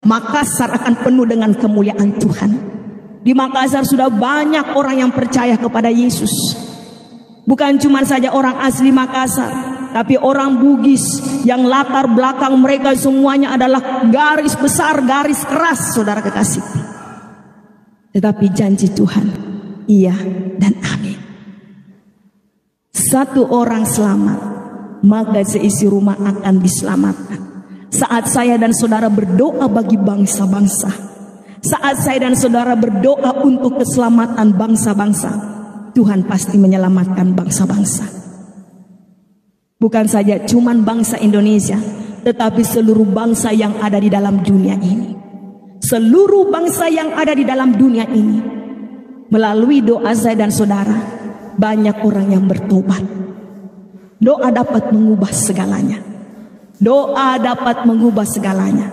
Makassar akan penuh dengan kemuliaan Tuhan. Di Makassar sudah banyak orang yang percaya kepada Yesus. Bukan cuma saja orang asli Makassar, tapi orang Bugis yang latar belakang mereka semuanya adalah garis besar, garis keras, saudara kekasih. Tetapi janji Tuhan, iya dan amin. Satu orang selamat, maka seisi rumah akan diselamatkan. Saat saya dan saudara berdoa bagi bangsa-bangsa, saat saya dan saudara berdoa untuk keselamatan bangsa-bangsa, Tuhan pasti menyelamatkan bangsa-bangsa. Bukan saja cuman bangsa Indonesia, tetapi seluruh bangsa yang ada di dalam dunia ini. Seluruh bangsa yang ada di dalam dunia ini, melalui doa saya dan saudara, banyak orang yang bertobat. Doa dapat mengubah segalanya. Doa dapat mengubah segalanya.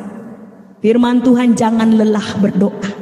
Firman Tuhan, jangan lelah berdoa.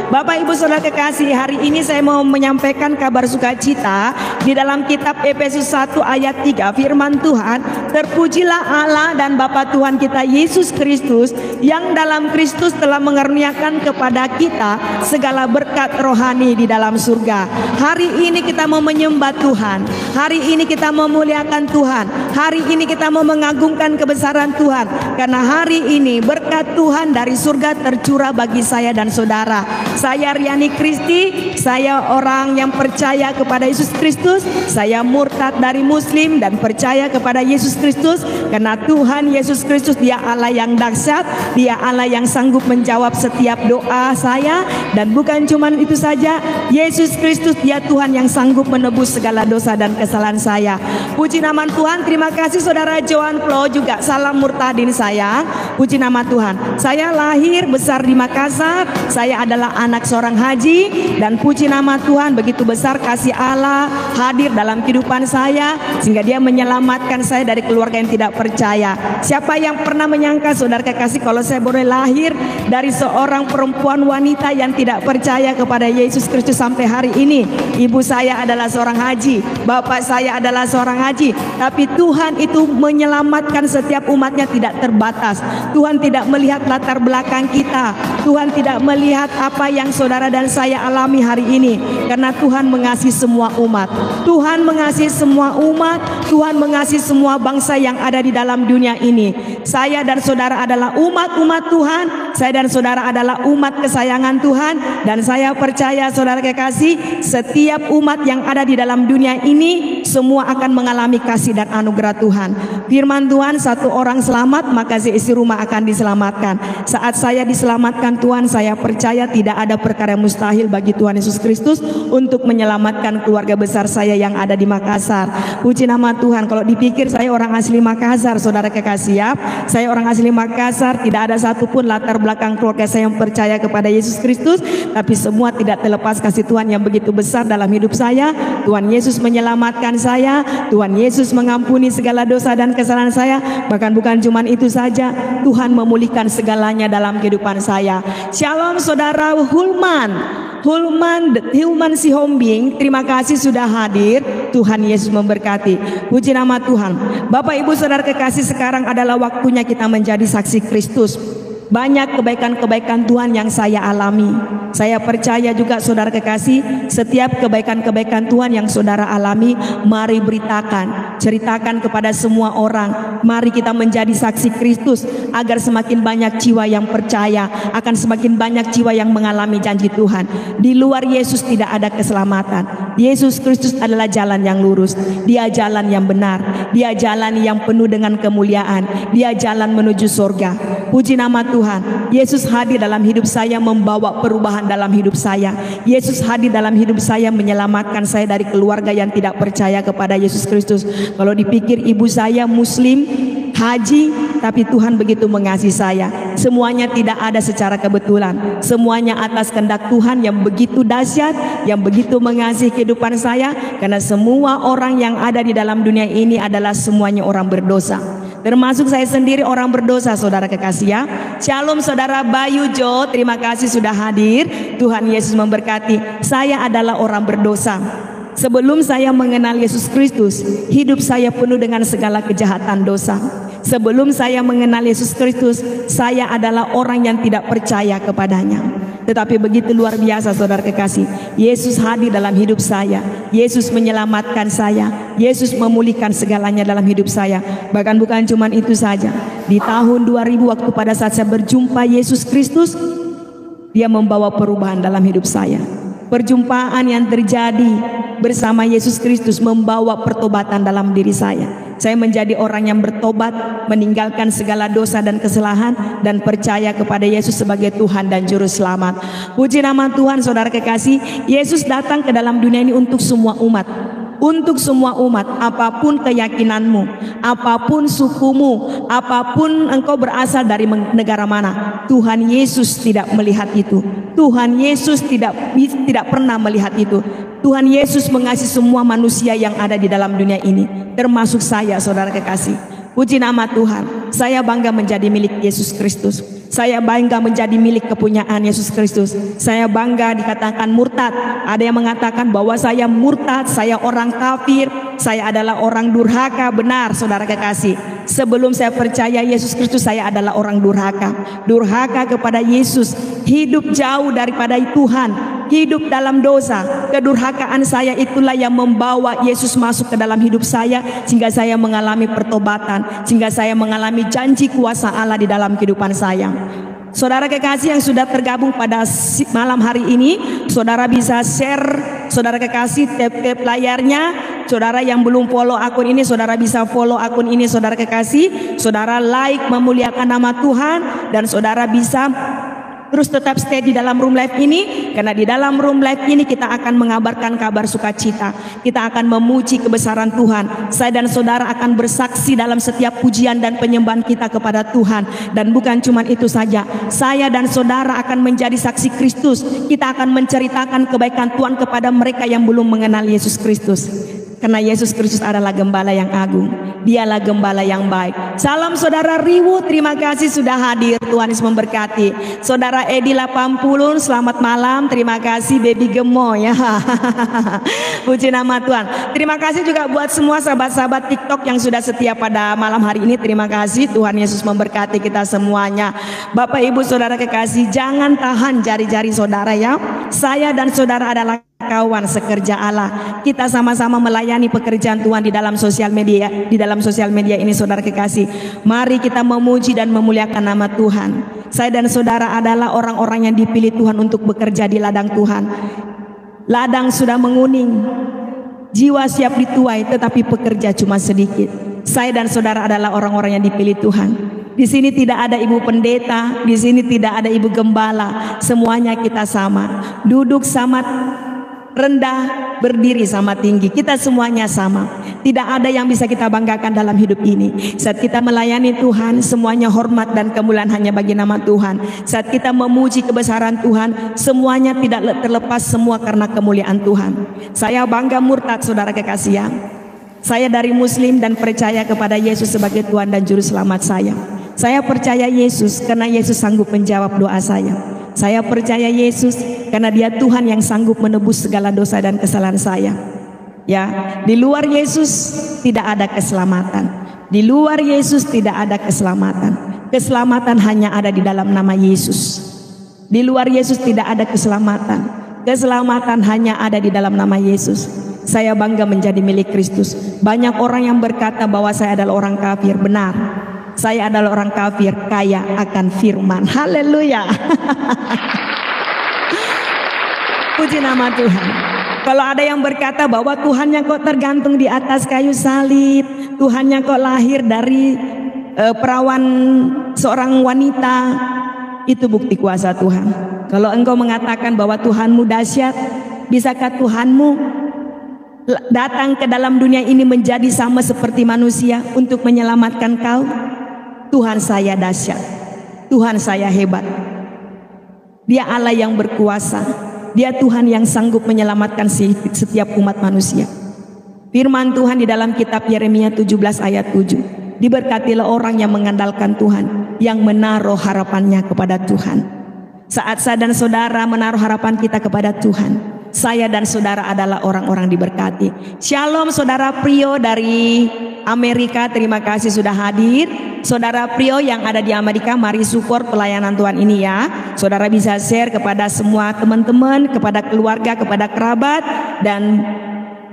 Bapak Ibu Saudara kekasih, hari ini saya mau menyampaikan kabar sukacita di dalam kitab Efesus 1 ayat 3. Firman Tuhan, terpujilah Allah dan Bapa Tuhan kita Yesus Kristus, yang dalam Kristus telah mengaruniakan kepada kita segala berkat rohani di dalam surga. Hari ini kita mau menyembah Tuhan, hari ini kita memuliakan Tuhan, hari ini kita mau mengagungkan kebesaran Tuhan, karena hari ini berkat Tuhan dari surga tercurah bagi saya dan saudara. Saya Riani Kristi, saya orang yang percaya kepada Yesus Kristus. Saya murtad dari Muslim dan percaya kepada Yesus Kristus, karena Tuhan Yesus Kristus Dia Allah yang dahsyat, Dia Allah yang sanggup menjawab setiap doa saya. Dan bukan cuma itu saja, Yesus Kristus Dia Tuhan yang sanggup menebus segala dosa dan kesalahan saya. Puji nama Tuhan. Terima kasih saudara Joan Flo, juga salam murtadin saya. Puji nama Tuhan. Saya lahir besar di Makassar. Saya adalah anak seorang haji, dan puji nama Tuhan, begitu besar kasih Allah hadir dalam kehidupan saya sehingga Dia menyelamatkan saya dari keluarga yang tidak percaya. Siapa yang pernah menyangka saudara kekasih kalau saya boleh lahir dari seorang perempuan wanita yang tidak percaya kepada Yesus Kristus sampai hari ini. Ibu saya adalah seorang haji, bapak saya adalah seorang haji, tapi Tuhan itu menyelamatkan setiap umatnya tidak terbatas. Tuhan tidak melihat latar belakang kita, Tuhan tidak melihat apa yang saudara dan saya alami hari ini, karena Tuhan mengasihi semua umat. Tuhan mengasihi semua umat, Tuhan mengasihi semua bangsa yang ada di dalam dunia ini. Saya dan saudara adalah umat-umat Tuhan, saya dan saudara adalah umat kesayangan Tuhan, dan saya percaya saudara kekasih, setiap umat yang ada di dalam dunia ini semua akan mengalami kasih dan anugerah Tuhan. Firman Tuhan, satu orang selamat maka seisi rumah akan diselamatkan. Saat saya diselamatkan Tuhan, saya percaya tidak ada perkara yang mustahil bagi Tuhan Yesus Kristus untuk menyelamatkan keluarga besar saya yang ada di Makassar. Puji nama Tuhan. Kalau dipikir saya orang asli Makassar, saudara kekasih ya, saya orang asli Makassar, tidak ada satupun latar belakang keluarga saya yang percaya kepada Yesus Kristus, tapi semua tidak terlepas kasih Tuhan yang begitu besar dalam hidup saya. Tuhan Yesus menyelamatkan saya, Tuhan Yesus mengampuni segala dosa dan kesalahan saya. Bahkan bukan cuma itu saja, Tuhan memulihkan segalanya dalam kehidupan saya. Shalom saudara Hulman Sihombing, terima kasih sudah hadir. Tuhan Yesus memberkati. Puji nama Tuhan. Bapak Ibu Saudara kekasih, sekarang adalah waktunya kita menjadi saksi Kristus. Banyak kebaikan-kebaikan Tuhan yang saya alami. Saya percaya juga saudara kekasih, setiap kebaikan-kebaikan Tuhan yang saudara alami, mari beritakan, ceritakan kepada semua orang. Mari kita menjadi saksi Kristus, agar semakin banyak jiwa yang percaya, akan semakin banyak jiwa yang mengalami janji Tuhan. Di luar Yesus tidak ada keselamatan. Yesus Kristus adalah jalan yang lurus, Dia jalan yang benar, Dia jalan yang penuh dengan kemuliaan, Dia jalan menuju surga. Puji nama Tuhan. Yesus hadir dalam hidup saya, membawa perubahan dalam hidup saya. Yesus hadir dalam hidup saya, menyelamatkan saya dari keluarga yang tidak percaya kepada Yesus Kristus. Kalau dipikir ibu saya Muslim, haji, tapi Tuhan begitu mengasihi saya. Semuanya tidak ada secara kebetulan. Semuanya atas kehendak Tuhan yang begitu dahsyat, yang begitu mengasihi kehidupan saya. Karena semua orang yang ada di dalam dunia ini adalah semuanya orang berdosa. Termasuk saya sendiri orang berdosa, saudara kekasih ya. Shalom saudara Bayu Jo, terima kasih sudah hadir. Tuhan Yesus memberkati. Saya adalah orang berdosa. Sebelum saya mengenal Yesus Kristus, hidup saya penuh dengan segala kejahatan dosa. Sebelum saya mengenal Yesus Kristus, saya adalah orang yang tidak percaya kepadanya. Tetapi begitu luar biasa saudara kekasih, Yesus hadir dalam hidup saya. Yesus menyelamatkan saya. Yesus memulihkan segalanya dalam hidup saya. Bahkan bukan cuma itu saja. Di tahun 2000 waktu pada saat saya berjumpa Yesus Kristus, Dia membawa perubahan dalam hidup saya. Perjumpaan yang terjadi bersama Yesus Kristus membawa pertobatan dalam diri saya. Saya menjadi orang yang bertobat, meninggalkan segala dosa dan kesalahan, dan percaya kepada Yesus sebagai Tuhan dan Juru Selamat. Puji nama Tuhan saudara kekasih. Yesus datang ke dalam dunia ini untuk semua umat. Untuk semua umat, apapun keyakinanmu, apapun sukumu, apapun engkau berasal dari negara mana, Tuhan Yesus tidak melihat itu. Tuhan Yesus tidak pernah melihat itu. Tuhan Yesus mengasihi semua manusia yang ada di dalam dunia ini, termasuk saya saudara kekasih. Puji nama Tuhan. Saya bangga menjadi milik Yesus Kristus. Saya bangga menjadi milik kepunyaan Yesus Kristus. Saya bangga dikatakan murtad. Ada yang mengatakan bahwa saya murtad, saya orang kafir, saya adalah orang durhaka. Benar saudara kekasih. Sebelum saya percaya Yesus Kristus, saya adalah orang durhaka. Durhaka kepada Yesus, hidup jauh daripada Tuhan, hidup dalam dosa. Kedurhakaan saya itulah yang membawa Yesus masuk ke dalam hidup saya, sehingga saya mengalami pertobatan, sehingga saya mengalami janji kuasa Allah di dalam kehidupan saya. Saudara kekasih yang sudah tergabung pada malam hari ini, saudara bisa share, saudara kekasih, tap layarnya. Saudara yang belum follow akun ini, saudara bisa follow akun ini saudara kekasih. Saudara like memuliakan nama Tuhan, dan saudara bisa terus tetap stay di dalam room live ini, karena di dalam room live ini kita akan mengabarkan kabar sukacita. Kita akan memuji kebesaran Tuhan. Saya dan saudara akan bersaksi dalam setiap pujian dan penyembahan kita kepada Tuhan. Dan bukan cuma itu saja, saya dan saudara akan menjadi saksi Kristus. Kita akan menceritakan kebaikan Tuhan kepada mereka yang belum mengenal Yesus Kristus. Karena Yesus Kristus adalah gembala yang agung. Dialah gembala yang baik. Salam saudara Riwu, terima kasih sudah hadir. Tuhan Yesus memberkati. Saudara Edi 80, selamat malam. Terima kasih baby gemo ya. Puji nama Tuhan. Terima kasih juga buat semua sahabat-sahabat TikTok yang sudah setia pada malam hari ini. Terima kasih. Tuhan Yesus memberkati kita semuanya. Bapak Ibu saudara kekasih, jangan tahan jari-jari saudara ya. Saya dan saudara adalah kawan sekerja Allah. Kita sama-sama melayani pekerjaan Tuhan di dalam sosial media. Di dalam sosial media ini saudara kekasih, mari kita memuji dan memuliakan nama Tuhan. Saya dan saudara adalah orang-orang yang dipilih Tuhan untuk bekerja di ladang Tuhan. Ladang sudah menguning, jiwa siap dituai, tetapi pekerja cuma sedikit. Saya dan saudara adalah orang-orang yang dipilih Tuhan. Di sini tidak ada ibu pendeta, di sini tidak ada ibu gembala. Semuanya kita sama, duduk sama rendah, berdiri sama tinggi. Kita semuanya sama. Tidak ada yang bisa kita banggakan dalam hidup ini. Saat kita melayani Tuhan, semuanya hormat dan kemuliaan hanya bagi nama Tuhan. Saat kita memuji kebesaran Tuhan, semuanya tidak terlepas semua karena kemuliaan Tuhan. Saya bangga murtad saudara kekasih ya. Saya dari Muslim dan percaya kepada Yesus sebagai Tuhan dan Juru Selamat saya. Saya percaya Yesus karena Yesus sanggup menjawab doa saya. Saya percaya Yesus karena Dia Tuhan yang sanggup menebus segala dosa dan kesalahan saya. Ya, di luar Yesus tidak ada keselamatan. Di luar Yesus tidak ada keselamatan. Keselamatan hanya ada di dalam nama Yesus. Di luar Yesus tidak ada keselamatan. Keselamatan hanya ada di dalam nama Yesus. Saya bangga menjadi milik Kristus. Banyak orang yang berkata bahwa saya adalah orang kafir. Benar. Saya adalah orang kafir kaya akan firman. Haleluya. Puji nama Tuhan. Kalau ada yang berkata bahwa Tuhan yang kok tergantung di atas kayu salib, Tuhan yang kok lahir dari perawan seorang wanita, itu bukti kuasa Tuhan. Kalau engkau mengatakan bahwa Tuhanmu dahsyat, bisakah Tuhanmu datang ke dalam dunia ini menjadi sama seperti manusia untuk menyelamatkan kau? Tuhan saya dahsyat, Tuhan saya hebat. Dia Allah yang berkuasa, Dia Tuhan yang sanggup menyelamatkan setiap umat manusia. Firman Tuhan di dalam kitab Yeremia 17 ayat 7. Diberkatilah orang yang mengandalkan Tuhan, yang menaruh harapannya kepada Tuhan. Saat saya dan saudara menaruh harapan kita kepada Tuhan, saya dan saudara adalah orang-orang diberkati. Shalom saudara Prio dari Amerika, terima kasih sudah hadir. Saudara Prio yang ada di Amerika, mari support pelayanan Tuhan ini ya. Saudara bisa share kepada semua teman-teman, kepada keluarga, kepada kerabat, dan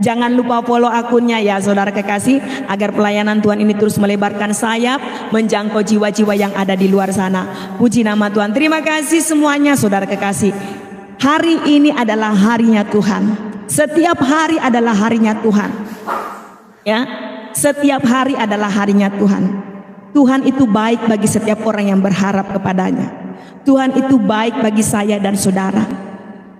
jangan lupa follow akunnya ya saudara kekasih, agar pelayanan Tuhan ini terus melebarkan sayap, menjangkau jiwa-jiwa yang ada di luar sana. Puji nama Tuhan. Terima kasih semuanya saudara kekasih. Hari ini adalah harinya Tuhan. Setiap hari adalah harinya Tuhan. Ya, setiap hari adalah harinya Tuhan. Tuhan itu baik bagi setiap orang yang berharap kepadanya. Tuhan itu baik bagi saya dan saudara.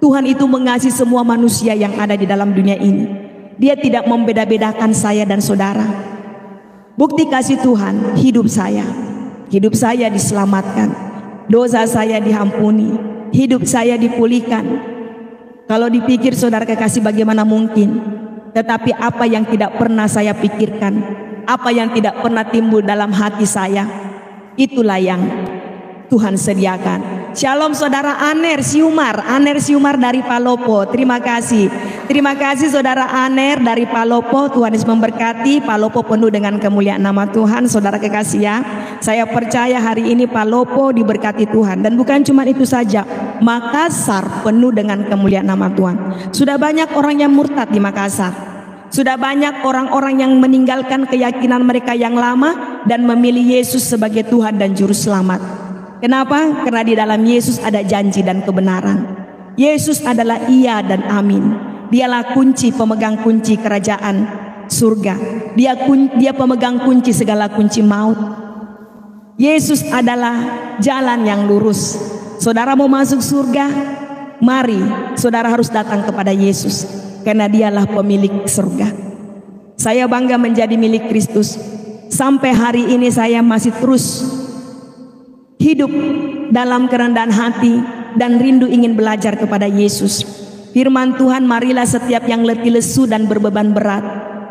Tuhan itu mengasihi semua manusia yang ada di dalam dunia ini. Dia tidak membeda-bedakan saya dan saudara. Bukti kasih Tuhan, hidup saya diselamatkan, dosa saya diampuni, hidup saya dipulihkan. Kalau dipikir saudara kekasih bagaimana mungkin, tetapi apa yang tidak pernah saya pikirkan, apa yang tidak pernah timbul dalam hati saya, itulah yang Tuhan sediakan. Shalom saudara Aner Siumar dari Palopo. Terima kasih saudara Aner dari Palopo. Tuhan Yesus memberkati. Palopo penuh dengan kemuliaan nama Tuhan. Saudara kekasih ya, saya percaya hari ini Palopo diberkati Tuhan. Dan bukan cuma itu saja, Makassar penuh dengan kemuliaan nama Tuhan. Sudah banyak orang yang murtad di Makassar. Sudah banyak orang-orang yang meninggalkan keyakinan mereka yang lama dan memilih Yesus sebagai Tuhan dan Juru Selamat. Kenapa? Karena di dalam Yesus ada janji dan kebenaran. Yesus adalah iya dan amin. Dialah kunci, pemegang kunci kerajaan surga. Dia pemegang kunci segala kunci maut. Yesus adalah jalan yang lurus. Saudara mau masuk surga? Mari saudara harus datang kepada Yesus, karena dialah pemilik surga. Saya bangga menjadi milik Kristus. Sampai hari ini saya masih terus hidup dalam kerendahan hati dan rindu ingin belajar kepada Yesus. Firman Tuhan, marilah setiap yang letih lesu dan berbeban berat,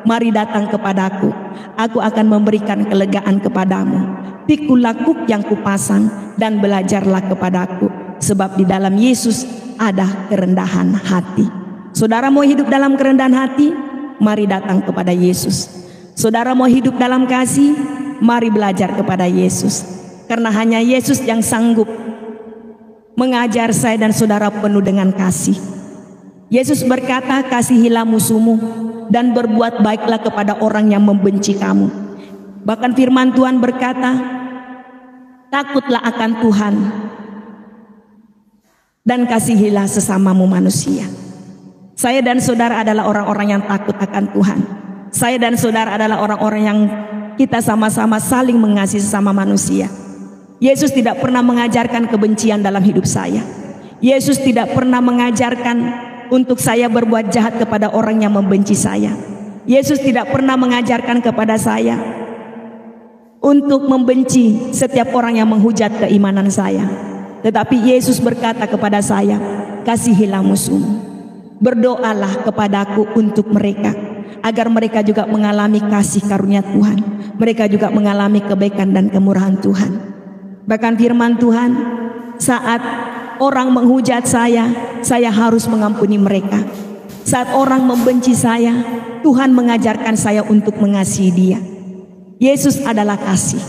mari datang kepadaku, aku akan memberikan kelegaan kepadamu. Pikul lakuk yang kupasang dan belajarlah kepadaku, sebab di dalam Yesus ada kerendahan hati. Saudara mau hidup dalam kerendahan hati? Mari datang kepada Yesus. Saudara mau hidup dalam kasih? Mari belajar kepada Yesus. Karena hanya Yesus yang sanggup mengajar saya dan saudara penuh dengan kasih. Yesus berkata, kasihilah musuhmu dan berbuat baiklah kepada orang yang membenci kamu. Bahkan firman Tuhan berkata, takutlah akan Tuhan dan kasihilah sesamamu manusia. Saya dan saudara adalah orang-orang yang takut akan Tuhan. Saya dan saudara adalah orang-orang yang kita sama-sama saling mengasihi sesama manusia. Yesus tidak pernah mengajarkan kebencian dalam hidup saya. Yesus tidak pernah mengajarkan untuk saya berbuat jahat kepada orang yang membenci saya. Yesus tidak pernah mengajarkan kepada saya untuk membenci setiap orang yang menghujat keimanan saya. Tetapi Yesus berkata kepada saya, kasihilah musuhmu, berdoalah kepadaku untuk mereka, agar mereka juga mengalami kasih karunia Tuhan. Mereka juga mengalami kebaikan dan kemurahan Tuhan. Bahkan firman Tuhan, saat orang menghujat saya harus mengampuni mereka. Saat orang membenci saya, Tuhan mengajarkan saya untuk mengasihi dia. Yesus adalah kasih.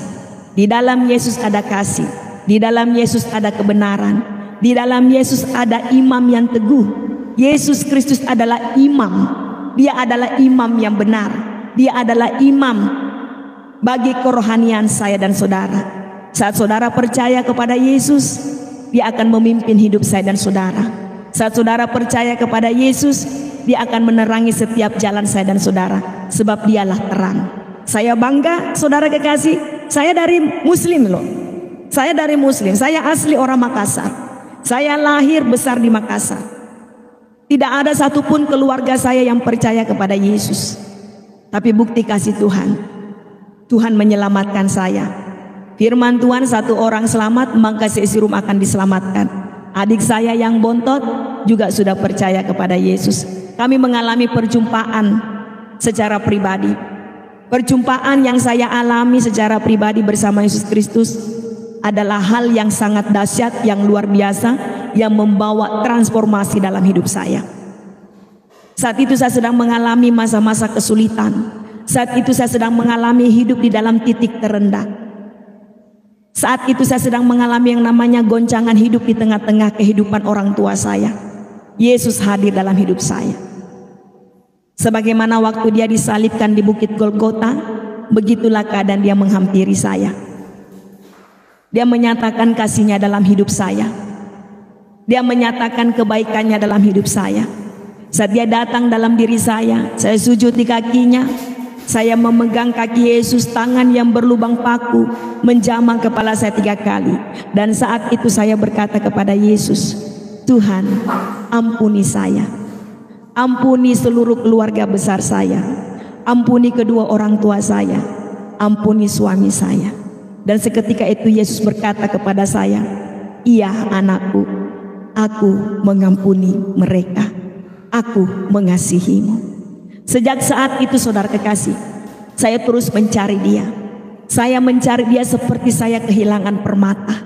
Di dalam Yesus ada kasih. Di dalam Yesus ada kebenaran. Di dalam Yesus ada imam yang teguh. Yesus Kristus adalah imam. Dia adalah imam yang benar. Dia adalah imam bagi kerohanian saya dan saudara. Saat saudara percaya kepada Yesus, Dia akan memimpin hidup saya dan saudara. Saat saudara percaya kepada Yesus, Dia akan menerangi setiap jalan saya dan saudara, sebab Dialah terang. Saya bangga saudara kekasih, saya dari Muslim loh. Saya dari Muslim, saya asli orang Makassar. Saya lahir besar di Makassar. Tidak ada satupun keluarga saya yang percaya kepada Yesus. Tapi bukti kasih Tuhan, Tuhan menyelamatkan saya. Firman Tuhan, satu orang selamat maka seisi rumah akan diselamatkan. Adik saya yang bontot juga sudah percaya kepada Yesus. Kami mengalami perjumpaan secara pribadi. Perjumpaan yang saya alami secara pribadi bersama Yesus Kristus adalah hal yang sangat dahsyat, yang luar biasa, yang membawa transformasi dalam hidup saya. Saat itu saya sedang mengalami masa-masa kesulitan. Saat itu saya sedang mengalami hidup di dalam titik terendah. Saat itu saya sedang mengalami yang namanya goncangan hidup di tengah-tengah kehidupan orang tua saya. Yesus hadir dalam hidup saya. Sebagaimana waktu dia disalibkan di Bukit Golgota, begitulah keadaan dia menghampiri saya. Dia menyatakan kasihnya dalam hidup saya. Dia menyatakan kebaikannya dalam hidup saya. Saat dia datang dalam diri saya sujud di kakinya. Saya memegang kaki Yesus, tangan yang berlubang paku menjamah kepala saya 3 kali. Dan saat itu saya berkata kepada Yesus, Tuhan, ampuni saya. Ampuni seluruh keluarga besar saya. Ampuni kedua orang tua saya. Ampuni suami saya. Dan seketika itu Yesus berkata kepada saya, iya anakku, aku mengampuni mereka. Aku mengasihimu. Sejak saat itu saudara kekasih, saya terus mencari dia. Saya mencari dia seperti saya kehilangan permata.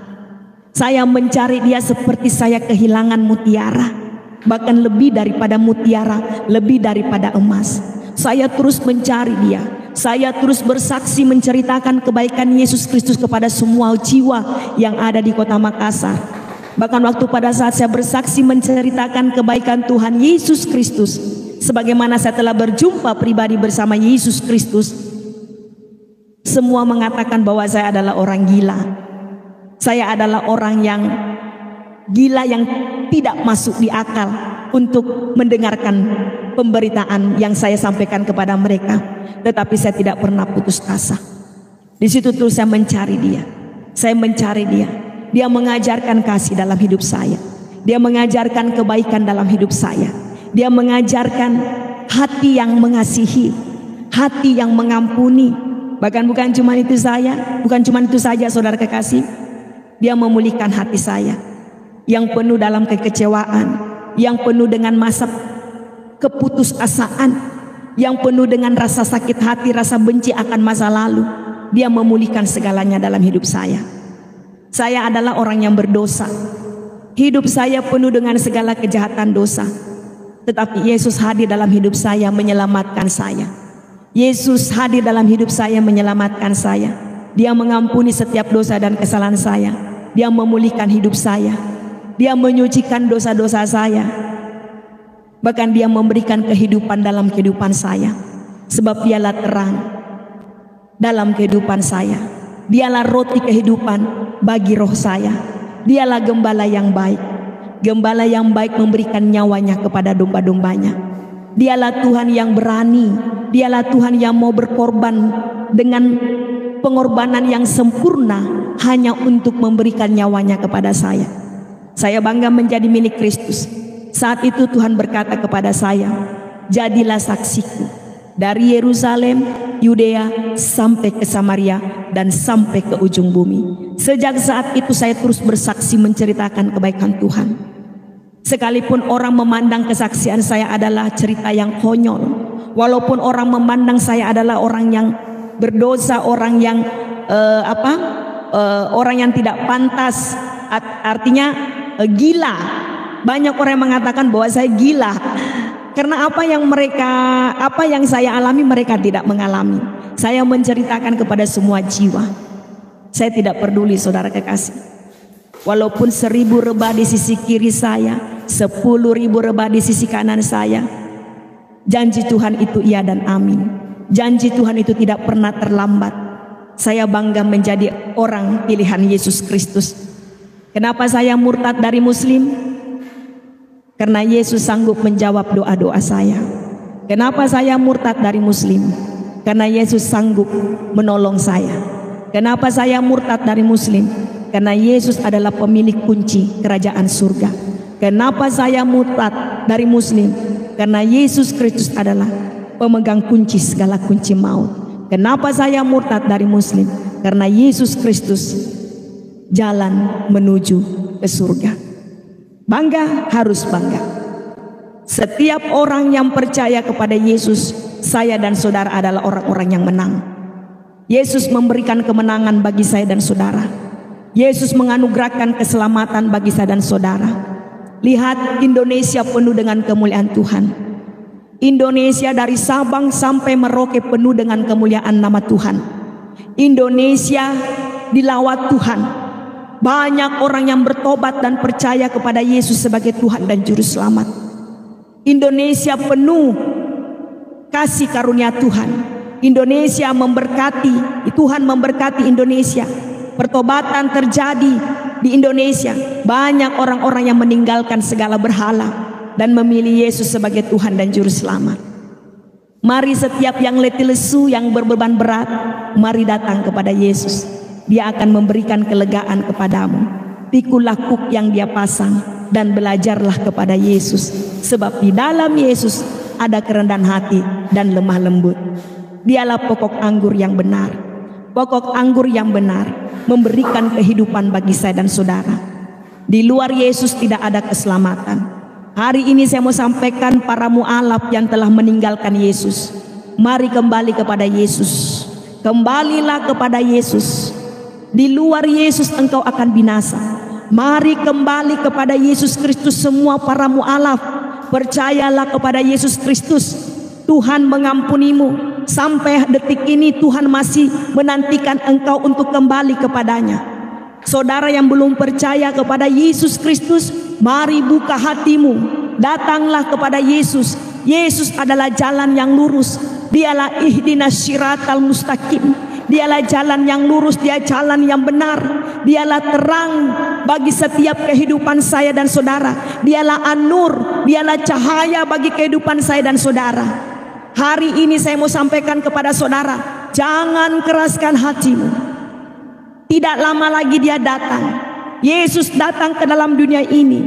Saya mencari dia seperti saya kehilangan mutiara. Bahkan lebih daripada mutiara, lebih daripada emas. Saya terus mencari dia. Saya terus bersaksi menceritakan kebaikan Yesus Kristus kepada semua jiwa yang ada di kota Makassar. Bahkan waktu pada saat saya bersaksi menceritakan kebaikan Tuhan Yesus Kristus, sebagaimana saya telah berjumpa pribadi bersama Yesus Kristus, semua mengatakan bahwa saya adalah orang gila. Saya adalah orang yang gila, yang tidak masuk di akal untuk mendengarkan pemberitaan yang saya sampaikan kepada mereka. Tetapi saya tidak pernah putus asa. Di situ terus saya mencari dia. Saya mencari dia. Dia mengajarkan kasih dalam hidup saya. Dia mengajarkan kebaikan dalam hidup saya. Dia mengajarkan hati yang mengasihi, hati yang mengampuni. Bahkan bukan cuma itu saja saudara kekasih. Dia memulihkan hati saya yang penuh dalam kekecewaan, yang penuh dengan masa keputusasaan, yang penuh dengan rasa sakit hati, rasa benci akan masa lalu. Dia memulihkan segalanya dalam hidup saya. Saya adalah orang yang berdosa. Hidup saya penuh dengan segala kejahatan dosa. Tetapi Yesus hadir dalam hidup saya menyelamatkan saya. Yesus hadir dalam hidup saya menyelamatkan saya. Dia mengampuni setiap dosa dan kesalahan saya. Dia memulihkan hidup saya. Dia menyucikan dosa-dosa saya. Bahkan dia memberikan kehidupan dalam kehidupan saya. Sebab dialah terang dalam kehidupan saya. Dialah roti kehidupan bagi roh saya. Dialah gembala yang baik. Gembala yang baik memberikan nyawanya kepada domba-dombanya. Dialah Tuhan yang berani. Dialah Tuhan yang mau berkorban dengan pengorbanan yang sempurna hanya untuk memberikan nyawanya kepada saya. Saya bangga menjadi milik Kristus. Saat itu Tuhan berkata kepada saya, jadilah saksiku dari Yerusalem, Yudea sampai ke Samaria dan sampai ke ujung bumi. Sejak saat itu saya terus bersaksi menceritakan kebaikan Tuhan. Sekalipun orang memandang kesaksian saya adalah cerita yang konyol, walaupun orang memandang saya adalah orang yang berdosa, orang yang orang yang tidak pantas, artinya gila. Banyak orang yang mengatakan bahwa saya gila. Karena apa yang saya alami mereka tidak mengalami. Saya menceritakan kepada semua jiwa. Saya tidak peduli saudara kekasih. Walaupun 1000 rebah di sisi kiri saya, 10.000 rebah di sisi kanan saya, janji Tuhan itu iya dan amin. Janji Tuhan itu tidak pernah terlambat. Saya bangga menjadi orang pilihan Yesus Kristus. Kenapa saya murtad dari Muslim? Karena Yesus sanggup menjawab doa-doa saya. Kenapa saya murtad dari Muslim? Karena Yesus sanggup menolong saya. Kenapa saya murtad dari Muslim? Karena Yesus adalah pemilik kunci kerajaan surga. Kenapa saya murtad dari Muslim? Karena Yesus Kristus adalah pemegang kunci segala kunci maut. Kenapa saya murtad dari Muslim? karena Yesus Kristus jalan menuju ke surga. Bangga, harus bangga. Setiap orang yang percaya kepada Yesus, saya dan saudara adalah orang-orang yang menang. Yesus memberikan kemenangan bagi saya dan saudara. Yesus menganugerahkan keselamatan bagi saya dan saudara. Lihat, Indonesia penuh dengan kemuliaan Tuhan. Indonesia dari Sabang sampai Merauke penuh dengan kemuliaan nama Tuhan. Indonesia dilawat Tuhan. Banyak orang yang bertobat dan percaya kepada Yesus sebagai Tuhan dan Juru Selamat. Indonesia penuh kasih karunia Tuhan. Indonesia memberkati, Tuhan memberkati Indonesia. Pertobatan terjadi di Indonesia. Banyak orang-orang yang meninggalkan segala berhala dan memilih Yesus sebagai Tuhan dan Juru Selamat. Mari setiap yang letih lesu, yang berbeban berat, mari datang kepada Yesus. Dia akan memberikan kelegaan kepadamu. Pikulah kuk yang dia pasang dan belajarlah kepada Yesus. Sebab di dalam Yesus ada kerendahan hati dan lemah lembut. Dialah pokok anggur yang benar. Pokok anggur yang benar memberikan kehidupan bagi saya dan saudara. Di luar Yesus tidak ada keselamatan. Hari ini saya mau sampaikan para mu'alaf yang telah meninggalkan Yesus. Mari kembali kepada Yesus. Kembalilah kepada Yesus. Di luar Yesus engkau akan binasa. Mari kembali kepada Yesus Kristus semua para mu'alaf. Percayalah kepada Yesus Kristus. Tuhan mengampunimu. Sampai detik ini Tuhan masih menantikan engkau untuk kembali kepadanya. Saudara yang belum percaya kepada Yesus Kristus, mari buka hatimu. Datanglah kepada Yesus. Yesus adalah jalan yang lurus. Dialah ihdinas syiratal mustaqim. Dialah jalan yang lurus, dia jalan yang benar. Dialah terang bagi setiap kehidupan saya dan saudara. Dialah an-nur, dialah cahaya bagi kehidupan saya dan saudara. Hari ini saya mau sampaikan kepada saudara, jangan keraskan hatimu. Tidak lama lagi dia datang. Yesus datang ke dalam dunia ini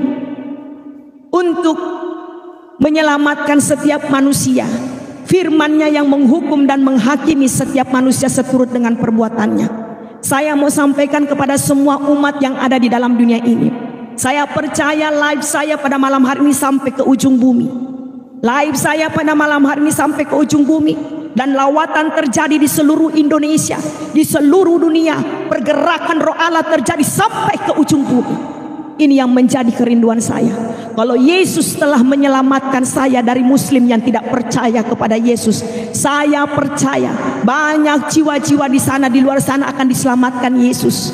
untuk menyelamatkan setiap manusia. Firman-Nya yang menghukum dan menghakimi setiap manusia seturut dengan perbuatannya. Saya mau sampaikan kepada semua umat yang ada di dalam dunia ini. Saya percaya live saya pada malam hari ini sampai ke ujung bumi. Live saya pada malam hari ini sampai ke ujung bumi. Dan lawatan terjadi di seluruh Indonesia, di seluruh dunia. Pergerakan roh Allah terjadi sampai ke ujung bumi. Ini yang menjadi kerinduan saya. Kalau Yesus telah menyelamatkan saya dari muslim yang tidak percaya kepada Yesus, saya percaya banyak jiwa-jiwa di sana, di luar sana akan diselamatkan Yesus.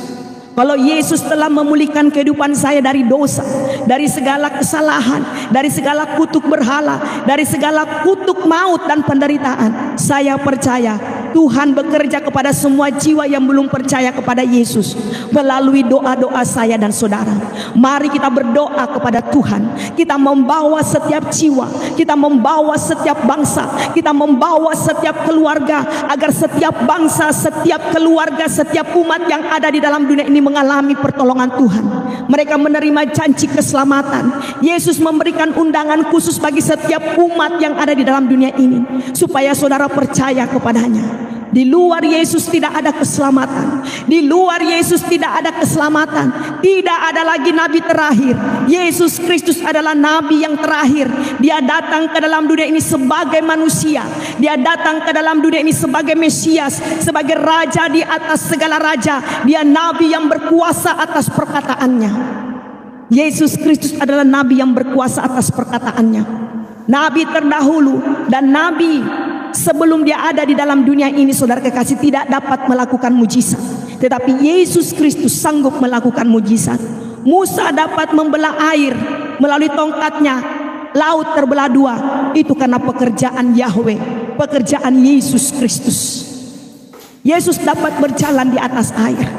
Kalau Yesus telah memulihkan kehidupan saya dari dosa, dari segala kesalahan, dari segala kutuk berhala, dari segala kutuk maut dan penderitaan, saya percaya Tuhan bekerja kepada semua jiwa yang belum percaya kepada Yesus melalui doa-doa saya dan saudara. Mari kita berdoa kepada Tuhan. Kita membawa setiap jiwa, kita membawa setiap bangsa, kita membawa setiap keluarga, agar setiap bangsa, setiap keluarga, setiap umat yang ada di dalam dunia ini mengalami pertolongan Tuhan. Mereka menerima janji keselamatan. Yesus memberikan undangan khusus bagi setiap umat yang ada di dalam dunia ini, supaya saudara percaya kepadanya. Di luar Yesus tidak ada keselamatan. Di luar Yesus tidak ada keselamatan. Tidak ada lagi nabi terakhir. Yesus Kristus adalah nabi yang terakhir. Dia datang ke dalam dunia ini sebagai manusia. Dia datang ke dalam dunia ini sebagai Mesias, sebagai raja di atas segala raja. Dia nabi yang berkuasa atas perkataannya. Yesus Kristus adalah nabi yang berkuasa atas perkataannya. Nabi terdahulu dan nabi sebelum dia ada di dalam dunia ini, saudara kekasih, tidak dapat melakukan mujizat. Tetapi Yesus Kristus sanggup melakukan mujizat. Musa dapat membelah air melalui tongkatnya, laut terbelah dua. Itu karena pekerjaan Yahweh, pekerjaan Yesus Kristus. Yesus dapat berjalan di atas air.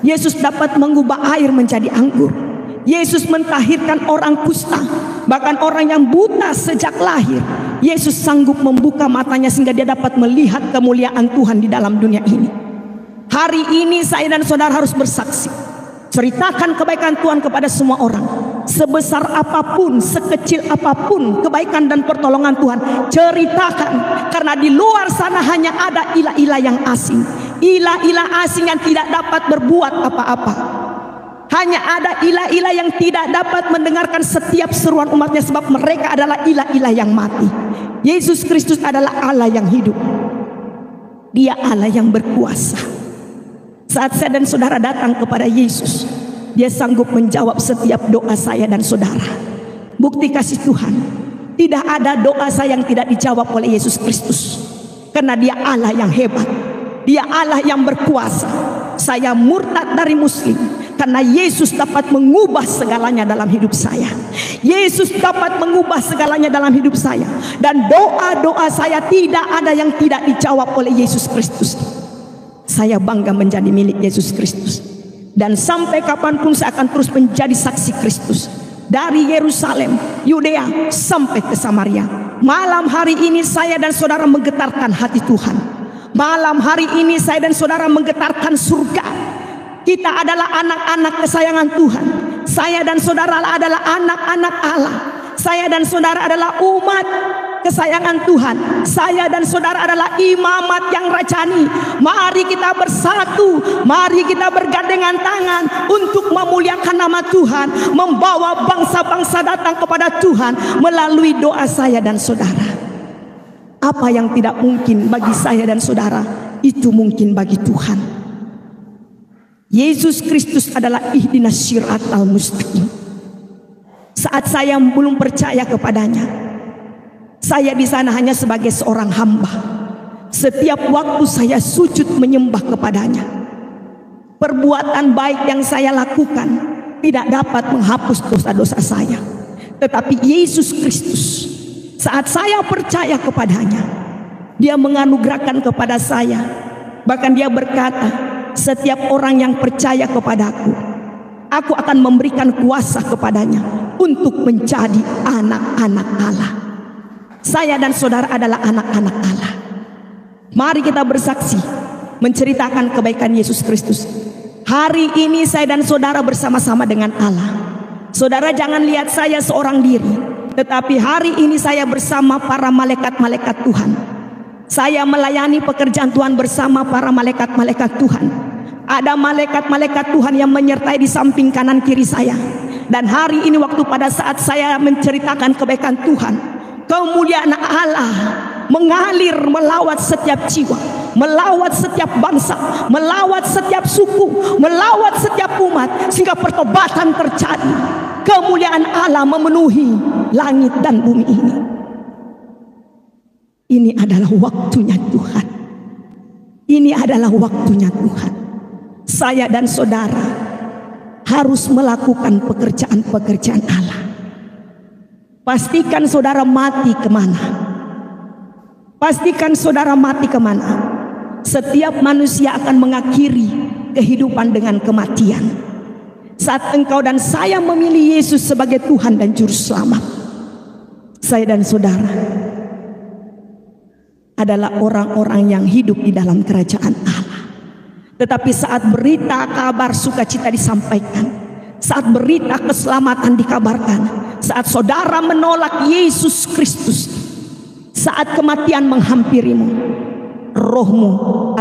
Yesus dapat mengubah air menjadi anggur. Yesus mentahirkan orang kusta, bahkan orang yang buta sejak lahir. Yesus sanggup membuka matanya sehingga dia dapat melihat kemuliaan Tuhan di dalam dunia ini. Hari ini saya dan saudara harus bersaksi. Ceritakan kebaikan Tuhan kepada semua orang. Sebesar apapun, sekecil apapun kebaikan dan pertolongan Tuhan, ceritakan. Karena di luar sana hanya ada ilah-ilah yang asing. ilah-ilah asing yang tidak dapat berbuat apa-apa. Hanya ada ilah-ilah yang tidak dapat mendengarkan setiap seruan umatnya, sebab mereka adalah ilah-ilah yang mati. Yesus Kristus adalah Allah yang hidup. Dia Allah yang berkuasa. Saat saya dan saudara datang kepada Yesus, Dia sanggup menjawab setiap doa saya dan saudara. Bukti kasih Tuhan, tidak ada doa saya yang tidak dijawab oleh Yesus Kristus. Karena Dia Allah yang hebat, Dia Allah yang berkuasa. Saya murtad dari Muslim karena Yesus dapat mengubah segalanya dalam hidup saya. Yesus dapat mengubah segalanya dalam hidup saya. Dan doa-doa saya tidak ada yang tidak dijawab oleh Yesus Kristus. Saya bangga menjadi milik Yesus Kristus. Dan sampai kapanpun saya akan terus menjadi saksi Kristus. Dari Yerusalem, Yudea sampai ke Samaria. Malam hari ini saya dan saudara menggetarkan hati Tuhan. Malam hari ini saya dan saudara menggetarkan surga. Kita adalah anak-anak kesayangan Tuhan. Saya dan saudara adalah anak-anak Allah. Saya dan saudara adalah umat kesayangan Tuhan. Saya dan saudara adalah imamat yang rajani. Mari kita bersatu, mari kita bergandengan tangan untuk memuliakan nama Tuhan, membawa bangsa-bangsa datang kepada Tuhan melalui doa saya dan saudara. Apa yang tidak mungkin bagi saya dan saudara, itu mungkin bagi Tuhan. Yesus Kristus adalah ihdinas siratal mustaqim. Saat saya belum percaya kepadanya, saya di sana hanya sebagai seorang hamba. Setiap waktu saya sujud menyembah kepadanya. Perbuatan baik yang saya lakukan tidak dapat menghapus dosa-dosa saya. Tetapi Yesus Kristus, saat saya percaya kepadanya, Dia menganugerahkan kepada saya. Bahkan Dia berkata, setiap orang yang percaya kepadaku, aku akan memberikan kuasa kepadanya untuk menjadi anak-anak Allah. Saya dan saudara adalah anak-anak Allah. Mari kita bersaksi, menceritakan kebaikan Yesus Kristus. Hari ini saya dan saudara bersama-sama dengan Allah. Saudara jangan lihat saya seorang diri, tetapi hari ini saya bersama para malaikat-malaikat Tuhan. Saya melayani pekerjaan Tuhan bersama para malaikat-malaikat Tuhan. Ada malaikat-malaikat Tuhan yang menyertai di samping kanan kiri saya. Dan hari ini waktu pada saat saya menceritakan kebaikan Tuhan, kemuliaan Allah mengalir melawat setiap jiwa, melawat setiap bangsa, melawat setiap suku, melawat setiap umat, sehingga pertobatan terjadi. Kemuliaan Allah memenuhi langit dan bumi ini. Ini adalah waktunya Tuhan. Ini adalah waktunya Tuhan. Saya dan saudara harus melakukan pekerjaan-pekerjaan Allah. Pastikan saudara mati kemana? Pastikan saudara mati kemana? Setiap manusia akan mengakhiri kehidupan dengan kematian. Saat engkau dan saya memilih Yesus sebagai Tuhan dan Juru Selamat, saya dan saudara adalah orang-orang yang hidup di dalam kerajaan Allah. Tetapi saat berita kabar sukacita disampaikan, saat berita keselamatan dikabarkan, saat saudara menolak Yesus Kristus, saat kematian menghampirimu, rohmu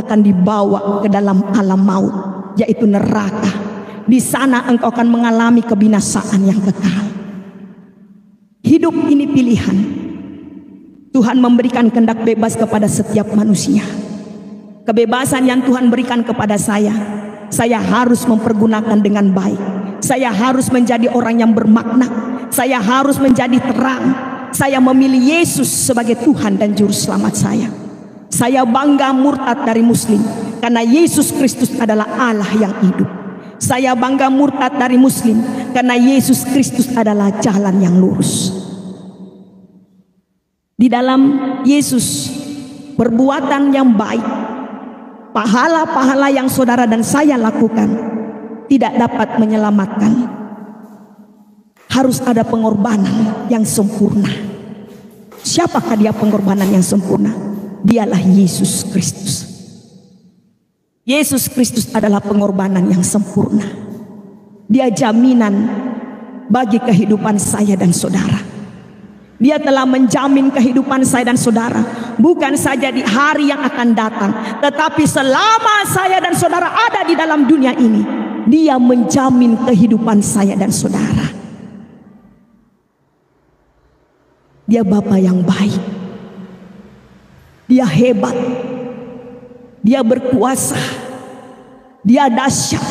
akan dibawa ke dalam alam maut, yaitu neraka. Di sana engkau akan mengalami kebinasaan yang kekal. Hidup ini pilihan. Tuhan memberikan kehendak bebas kepada setiap manusia. Kebebasan yang Tuhan berikan kepada saya harus mempergunakan dengan baik. Saya harus menjadi orang yang bermakna. Saya harus menjadi terang. Saya memilih Yesus sebagai Tuhan dan Juru Selamat saya. Saya bangga murtad dari Muslim karena Yesus Kristus adalah Allah yang hidup. Saya bangga murtad dari Muslim karena Yesus Kristus adalah jalan yang lurus. Di dalam Yesus, perbuatan yang baik, pahala-pahala yang saudara dan saya lakukan tidak dapat menyelamatkan. Harus ada pengorbanan yang sempurna. Siapakah dia pengorbanan yang sempurna? Dialah Yesus Kristus. Yesus Kristus adalah pengorbanan yang sempurna. Dia jaminan bagi kehidupan saya dan saudara. Dia telah menjamin kehidupan saya dan saudara bukan saja di hari yang akan datang, tetapi selama saya dan saudara ada di dalam dunia ini, Dia menjamin kehidupan saya dan saudara. Dia Bapa yang baik, Dia hebat, Dia berkuasa, Dia dahsyat.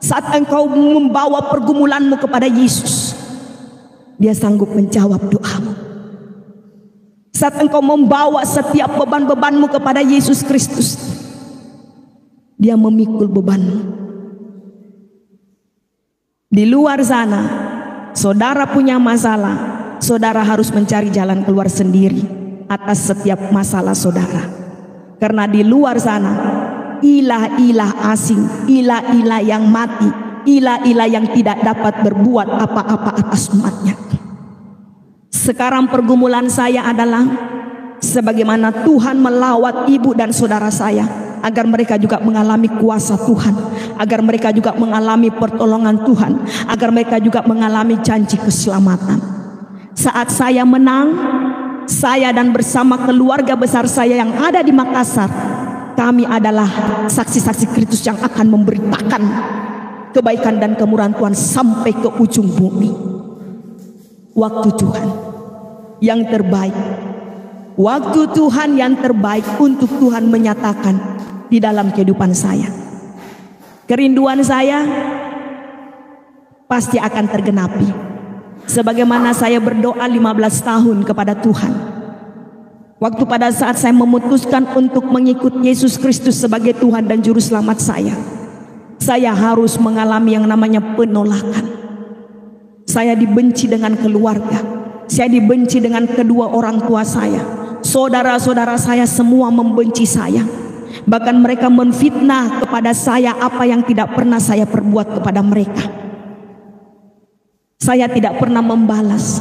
Saat engkau membawa pergumulanmu kepada Yesus, Dia sanggup menjawab doamu. Saat engkau membawa setiap beban-bebanmu kepada Yesus Kristus, Dia memikul bebanmu. Di luar sana, saudara punya masalah, saudara harus mencari jalan keluar sendiri atas setiap masalah saudara. Karena di luar sana, ilah-ilah asing, ilah-ilah yang mati, ilah-ilah yang tidak dapat berbuat apa-apa atas umatnya. Sekarang pergumulan saya adalah sebagaimana Tuhan melawat ibu dan saudara saya, agar mereka juga mengalami kuasa Tuhan, agar mereka juga mengalami pertolongan Tuhan, agar mereka juga mengalami janji keselamatan. Saat saya menang, saya dan bersama keluarga besar saya yang ada di Makassar, kami adalah saksi-saksi Kristus yang akan memberitakan kebaikan dan kemurahan Tuhan sampai ke ujung bumi. Waktu Tuhan yang terbaik, waktu Tuhan yang terbaik untuk Tuhan menyatakan di dalam kehidupan saya. Kerinduan saya pasti akan tergenapi. Sebagaimana saya berdoa 15 tahun kepada Tuhan. Waktu pada saat saya memutuskan untuk mengikut Yesus Kristus sebagai Tuhan dan Juru Selamat saya harus mengalami yang namanya penolakan. Saya dibenci dengan keluarga, saya dibenci dengan kedua orang tua saya. Saudara-saudara saya semua membenci saya. Bahkan mereka menfitnah kepada saya apa yang tidak pernah saya perbuat kepada mereka. Saya tidak pernah membalas.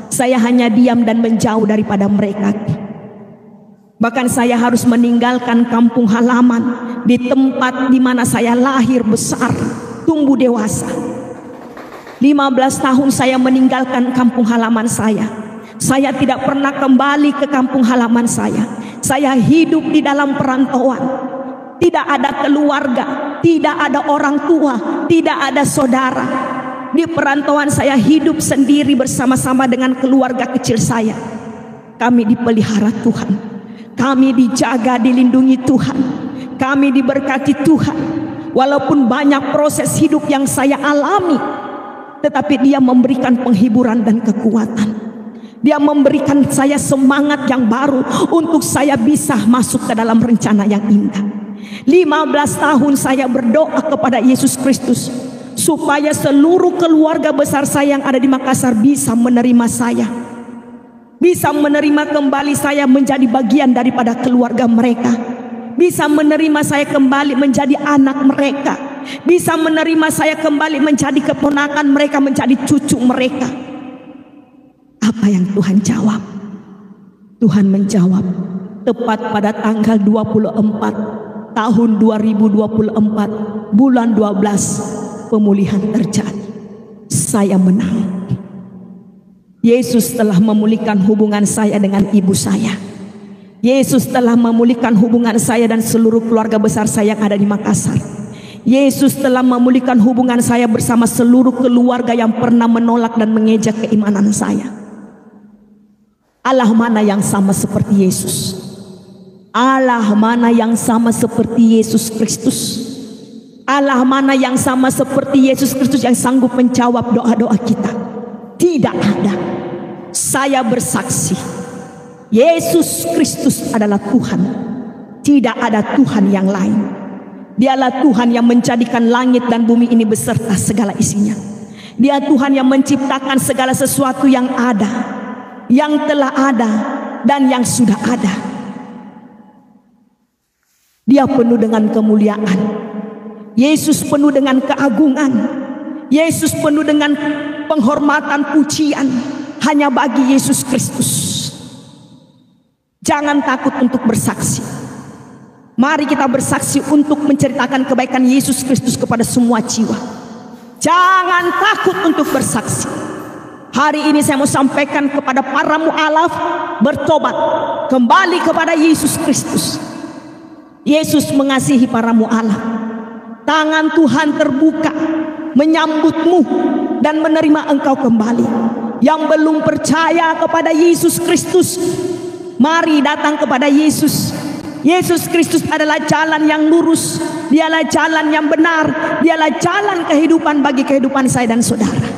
Saya hanya diam dan menjauh daripada mereka. Bahkan saya harus meninggalkan kampung halaman di tempat di mana saya lahir, besar, tumbuh dewasa. 15 tahun saya meninggalkan kampung halaman saya. Saya tidak pernah kembali ke kampung halaman saya. Saya hidup di dalam perantauan. Tidak ada keluarga, tidak ada orang tua, tidak ada saudara. Di perantauan saya hidup sendiri bersama-sama dengan keluarga kecil saya. Kami dipelihara Tuhan, kami dijaga, dilindungi Tuhan, kami diberkati Tuhan. Walaupun banyak proses hidup yang saya alami, tetapi Dia memberikan penghiburan dan kekuatan. Dia memberikan saya semangat yang baru untuk saya bisa masuk ke dalam rencana yang indah. 15 tahun saya berdoa kepada Yesus Kristus supaya seluruh keluarga besar saya yang ada di Makassar bisa menerima saya, bisa menerima kembali saya menjadi bagian daripada keluarga mereka, bisa menerima saya kembali menjadi anak mereka, bisa menerima saya kembali menjadi keponakan mereka, menjadi cucu mereka. Apa yang Tuhan jawab? Tuhan menjawab tepat pada tanggal 24 tahun 2024 bulan 12 pemulihan terjadi. Saya menang. Yesus telah memulihkan hubungan saya dengan ibu saya. Yesus telah memulihkan hubungan saya dan seluruh keluarga besar saya yang ada di Makassar. Yesus telah memulihkan hubungan saya bersama seluruh keluarga yang pernah menolak dan mengejek keimanan saya. Allah mana yang sama seperti Yesus? Allah mana yang sama seperti Yesus Kristus? Allah mana yang sama seperti Yesus Kristus yang sanggup menjawab doa-doa kita? Tidak ada. Saya bersaksi, Yesus Kristus adalah Tuhan. Tidak ada Tuhan yang lain. Dialah Tuhan yang menjadikan langit dan bumi ini beserta segala isinya. Dia Tuhan yang menciptakan segala sesuatu yang ada, yang telah ada, dan yang sudah ada. Dia penuh dengan kemuliaan. Yesus penuh dengan keagungan. Yesus penuh dengan penghormatan, pujian hanya bagi Yesus Kristus. Jangan takut untuk bersaksi. Mari kita bersaksi untuk menceritakan kebaikan Yesus Kristus kepada semua jiwa. Jangan takut untuk bersaksi. Hari ini saya mau sampaikan kepada para mu'alaf, bertobat kembali kepada Yesus Kristus. Yesus mengasihi para mu'alaf. Tangan Tuhan terbuka menyambutmu dan menerima engkau kembali. Yang belum percaya kepada Yesus Kristus, mari datang kepada Yesus. Yesus Kristus adalah jalan yang lurus, dialah jalan yang benar, dialah jalan kehidupan bagi kehidupan saya dan saudara.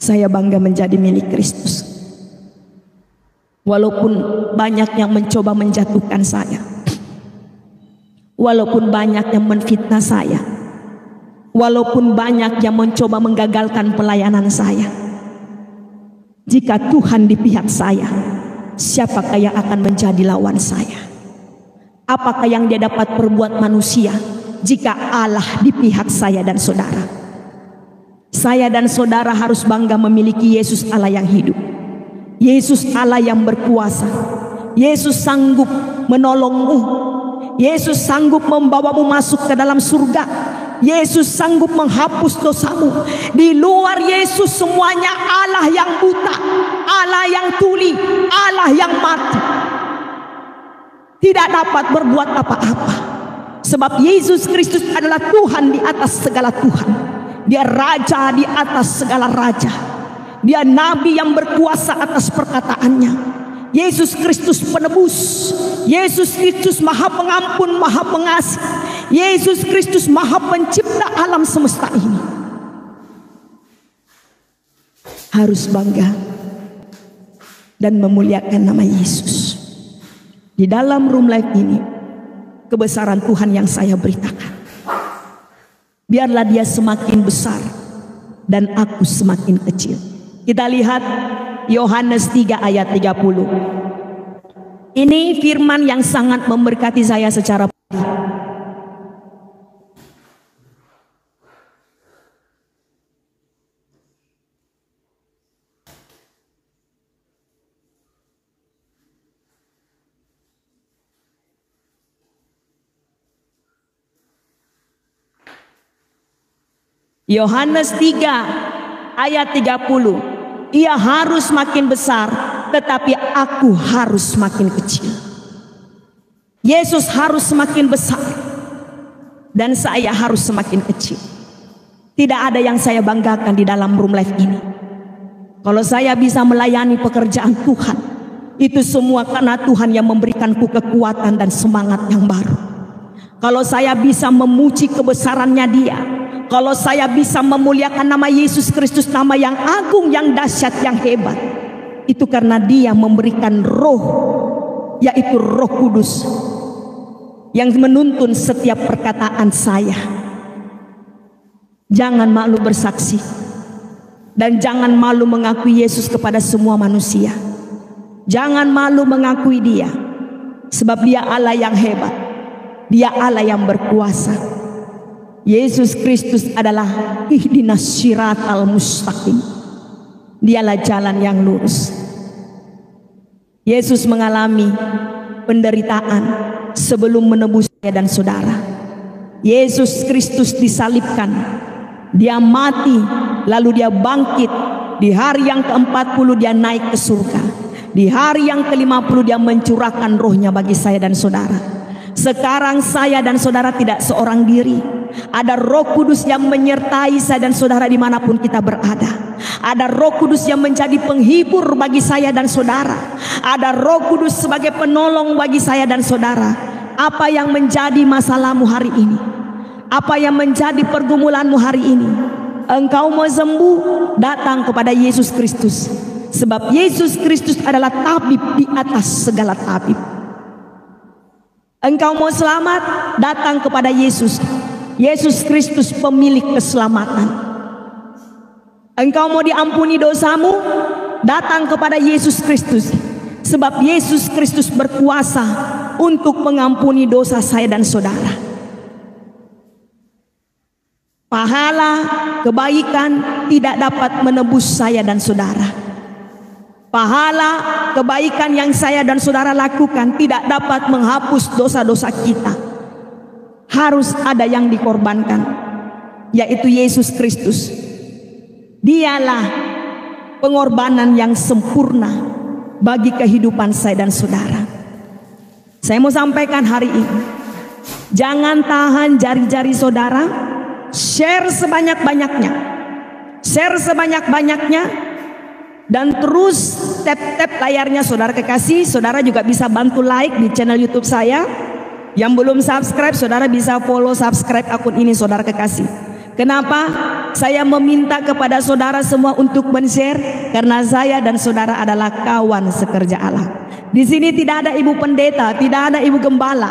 Saya bangga menjadi milik Kristus. Walaupun banyak yang mencoba menjatuhkan saya, walaupun banyak yang menfitnah saya, walaupun banyak yang mencoba menggagalkan pelayanan saya, jika Tuhan di pihak saya, siapakah yang akan menjadi lawan saya? Apakah yang dia dapat perbuat manusia jika Allah di pihak saya dan saudara? Saya dan saudara harus bangga memiliki Yesus Allah yang hidup, Yesus Allah yang berkuasa. Yesus sanggup menolongmu, Yesus sanggup membawamu masuk ke dalam surga, Yesus sanggup menghapus dosamu. Di luar Yesus semuanya Allah yang buta, Allah yang tuli, Allah yang mati, tidak dapat berbuat apa-apa. Sebab Yesus Kristus adalah Tuhan di atas segala Tuhan. Dia raja di atas segala raja. Dia nabi yang berkuasa atas perkataannya. Yesus Kristus penebus. Yesus Kristus maha pengampun, maha pengasih. Yesus Kristus maha pencipta alam semesta ini. Harus bangga dan memuliakan nama Yesus. Di dalam room life ini, kebesaran Tuhan yang saya beritakan, biarlah dia semakin besar dan aku semakin kecil. Kita lihat Yohanes 3 ayat 30. Ini firman yang sangat memberkati saya secara pribadi. Yohanes 3 ayat 30. Ia harus makin besar, tetapi aku harus makin kecil. Yesus harus semakin besar dan saya harus semakin kecil. Tidak ada yang saya banggakan di dalam room life ini. Kalau saya bisa melayani pekerjaan Tuhan, itu semua karena Tuhan yang memberikanku kekuatan dan semangat yang baru. Kalau saya bisa memuji kebesarannya Dia, kalau saya bisa memuliakan nama Yesus Kristus, nama yang agung, yang dahsyat, yang hebat, itu karena Dia memberikan roh, yaitu Roh Kudus, yang menuntun setiap perkataan saya. Jangan malu bersaksi, dan jangan malu mengakui Yesus kepada semua manusia. Jangan malu mengakui Dia, sebab Dia Allah yang hebat, Dia Allah yang berkuasa. Yesus Kristus adalah ihdinas siratal mustaqim. Dialah jalan yang lurus. Yesus mengalami penderitaan sebelum menebus saya dan saudara. Yesus Kristus disalibkan, Dia mati, lalu Dia bangkit. Di hari yang ke-40 Dia naik ke surga. Di hari yang ke-50 Dia mencurahkan rohnya bagi saya dan saudara. Sekarang saya dan saudara tidak seorang diri. Ada Roh Kudus yang menyertai saya dan saudara dimanapun kita berada. Ada Roh Kudus yang menjadi penghibur bagi saya dan saudara. Ada Roh Kudus sebagai penolong bagi saya dan saudara. Apa yang menjadi masalahmu hari ini? Apa yang menjadi pergumulanmu hari ini? Engkau mau sembuh, datang kepada Yesus Kristus. Sebab Yesus Kristus adalah tabib di atas segala tabib. Engkau mau selamat, datang kepada Yesus. Yesus Kristus pemilik keselamatan. Engkau mau diampuni dosamu, datang kepada Yesus Kristus. Sebab Yesus Kristus berkuasa untuk mengampuni dosa saya dan saudara. Pahala kebaikan tidak dapat menebus saya dan saudara. Pahala kebaikan yang saya dan saudara lakukan tidak dapat menghapus dosa-dosa kita. Harus ada yang dikorbankan, yaitu Yesus Kristus. Dialah pengorbanan yang sempurna bagi kehidupan saya dan saudara. Saya mau sampaikan hari ini, jangan tahan jari-jari saudara, share sebanyak-banyaknya, share sebanyak-banyaknya, dan terus tap-tap layarnya saudara kekasih. Saudara juga bisa bantu like di channel YouTube saya. Yang belum subscribe, saudara bisa follow subscribe akun ini saudara kekasih. Kenapa? Saya meminta kepada saudara semua untuk men-share, karena saya dan saudara adalah kawan sekerja Allah. Di sini tidak ada ibu pendeta, tidak ada ibu gembala.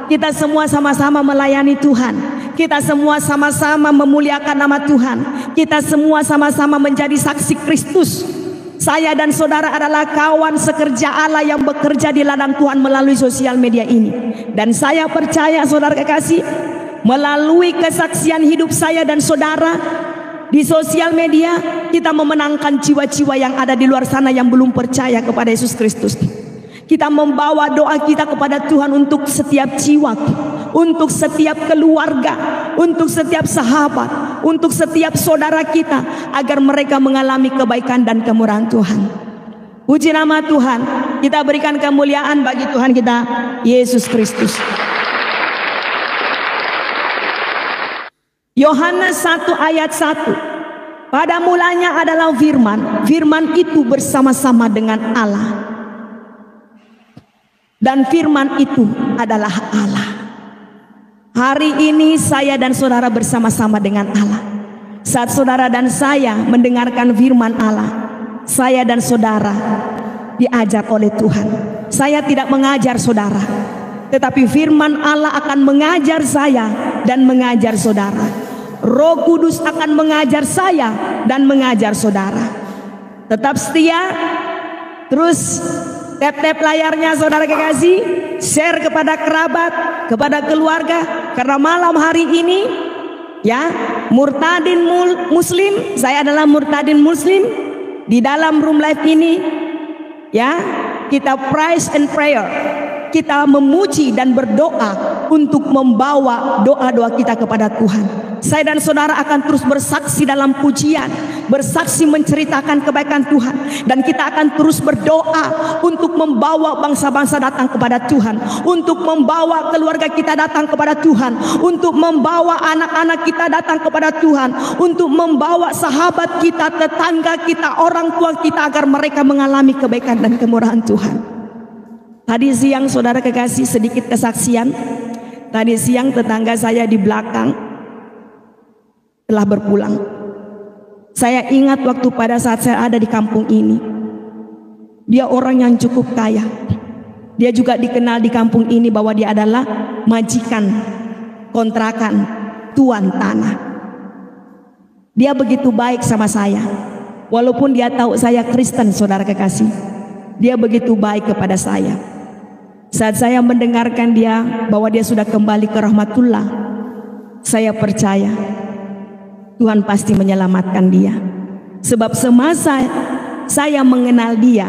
Kita semua sama-sama melayani Tuhan. Kita semua sama-sama memuliakan nama Tuhan. Kita semua sama-sama menjadi saksi Kristus. Saya dan saudara adalah kawan sekerja Allah yang bekerja di ladang Tuhan melalui sosial media ini. Dan saya percaya saudara kekasih, melalui kesaksian hidup saya dan saudara di sosial media, kita memenangkan jiwa-jiwa yang ada di luar sana yang belum percaya kepada Yesus Kristus. Kita membawa doa kita kepada Tuhan untuk setiap jiwa, untuk setiap keluarga, untuk setiap sahabat, untuk setiap saudara kita, agar mereka mengalami kebaikan dan kemurahan Tuhan. Puji nama Tuhan. Kita berikan kemuliaan bagi Tuhan kita Yesus Kristus. Yohanes 1 ayat 1. Pada mulanya adalah firman, firman itu bersama-sama dengan Allah, dan firman itu adalah Allah. Hari ini saya dan saudara bersama-sama dengan Allah. Saat saudara dan saya mendengarkan firman Allah, saya dan saudara diajar oleh Tuhan. Saya tidak mengajar saudara, tetapi firman Allah akan mengajar saya dan mengajar saudara. Roh Kudus akan mengajar saya dan mengajar saudara. Tetap setia, terus tap-tap layarnya saudara kekasih, share kepada kerabat, kepada keluarga, karena malam hari ini ya, murtadin muslim, saya adalah murtadin muslim. Di dalam room live ini ya, kita praise and prayer, kita memuji dan berdoa untuk membawa doa-doa kita kepada Tuhan. Saya dan saudara akan terus bersaksi dalam pujian, bersaksi menceritakan kebaikan Tuhan, dan kita akan terus berdoa untuk membawa bangsa-bangsa datang kepada Tuhan, untuk membawa keluarga kita datang kepada Tuhan, untuk membawa anak-anak kita datang kepada Tuhan, untuk membawa sahabat kita, tetangga kita, orang tua kita, agar mereka mengalami kebaikan dan kemurahan Tuhan. Tadi siang saudara kekasih, sedikit kesaksian. Tadi siang tetangga saya di belakang telah berpulang. Saya ingat waktu pada saat saya ada di kampung ini, dia orang yang cukup kaya. Dia juga dikenal di kampung ini bahwa dia adalah majikan kontrakan tuan tanah. Dia begitu baik sama saya, walaupun dia tahu saya Kristen saudara kekasih. Dia begitu baik kepada saya. Saat saya mendengarkan dia bahwa dia sudah kembali ke rahmatullah, saya percaya Tuhan pasti menyelamatkan dia. Sebab semasa saya mengenal dia,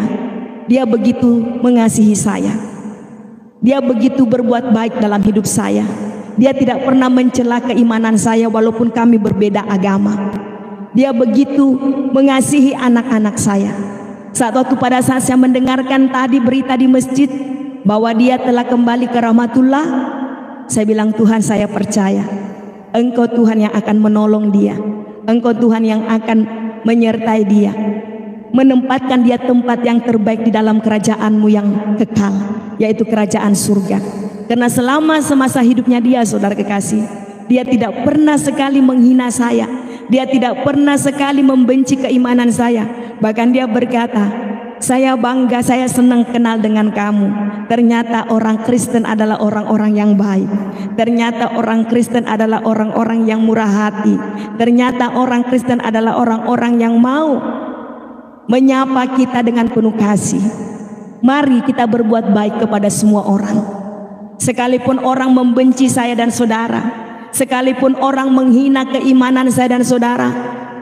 dia begitu mengasihi saya. Dia begitu berbuat baik dalam hidup saya. Dia tidak pernah mencela keimanan saya walaupun kami berbeda agama. Dia begitu mengasihi anak-anak saya. Saat waktu pada saat saya mendengarkan tadi berita di masjid bahwa dia telah kembali ke rahmatullah, saya bilang, Tuhan, saya percaya Engkau Tuhan yang akan menolong dia. Engkau Tuhan yang akan menyertai dia, menempatkan dia tempat yang terbaik di dalam kerajaan-Mu yang kekal, yaitu kerajaan surga. Karena selama semasa hidupnya dia saudara kekasih, dia tidak pernah sekali menghina saya. Dia tidak pernah sekali membenci keimanan saya. Bahkan dia berkata, saya bangga, saya senang kenal dengan kamu. Ternyata orang Kristen adalah orang-orang yang baik. Ternyata orang Kristen adalah orang-orang yang murah hati. Ternyata orang Kristen adalah orang-orang yang mau menyapa kita dengan penuh kasih. Mari kita berbuat baik kepada semua orang. Sekalipun orang membenci saya dan saudara, sekalipun orang menghina keimanan saya dan saudara,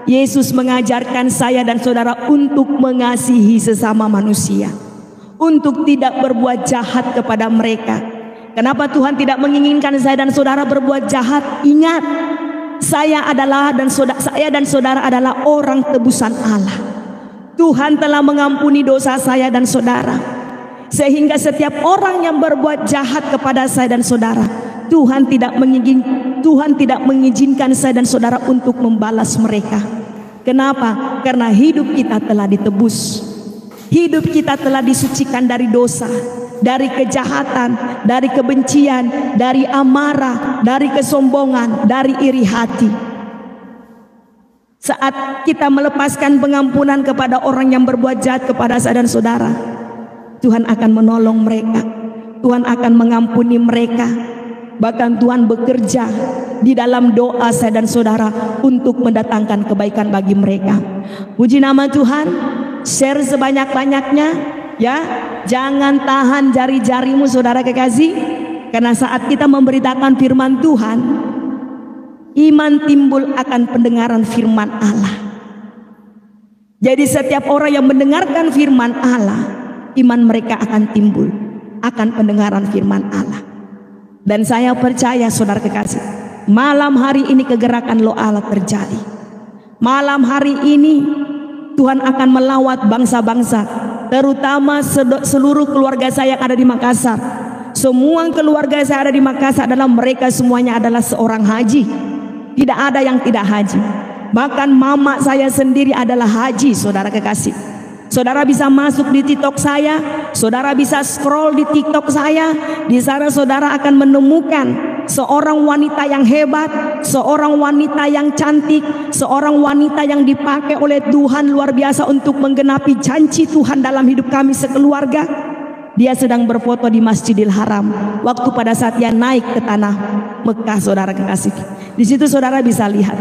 Yesus mengajarkan saya dan saudara untuk mengasihi sesama manusia, untuk tidak berbuat jahat kepada mereka. Kenapa Tuhan tidak menginginkan saya dan saudara berbuat jahat? Ingat, saya dan saudara adalah orang tebusan Allah. Tuhan telah mengampuni dosa saya dan saudara, sehingga setiap orang yang berbuat jahat kepada saya dan saudara, Tuhan tidak mengizinkan saya dan saudara untuk membalas mereka. Kenapa? Karena hidup kita telah ditebus. Hidup kita telah disucikan dari dosa, dari kejahatan, dari kebencian, dari amarah, dari kesombongan, dari iri hati. Saat kita melepaskan pengampunan kepada orang yang berbuat jahat kepada saya dan saudara, Tuhan akan menolong mereka. Tuhan akan mengampuni mereka. Bahkan Tuhan bekerja di dalam doa saya dan saudara untuk mendatangkan kebaikan bagi mereka. Puji nama Tuhan. Share sebanyak-banyaknya ya. Jangan tahan jari-jarimu saudara kekasih. Karena saat kita memberitakan firman Tuhan, iman timbul akan pendengaran firman Allah. Jadi setiap orang yang mendengarkan firman Allah, iman mereka akan timbul akan pendengaran firman Allah. Dan saya percaya saudara kekasih, malam hari ini kegerakan Roh Allah terjadi. Malam hari ini Tuhan akan melawat bangsa-bangsa, terutama seluruh keluarga saya yang ada di Makassar. Semua keluarga saya ada di Makassar adalah mereka semuanya adalah seorang haji. Tidak ada yang tidak haji. Bahkan mama saya sendiri adalah haji, saudara kekasih. Saudara bisa masuk di TikTok saya, saudara bisa scroll di TikTok saya. Di sana saudara akan menemukan seorang wanita yang hebat, seorang wanita yang cantik, seorang wanita yang dipakai oleh Tuhan luar biasa untuk menggenapi janji Tuhan dalam hidup kami sekeluarga. Dia sedang berfoto di Masjidil Haram waktu pada saat dia naik ke tanah Mekah, saudara kekasih. Di situ saudara bisa lihat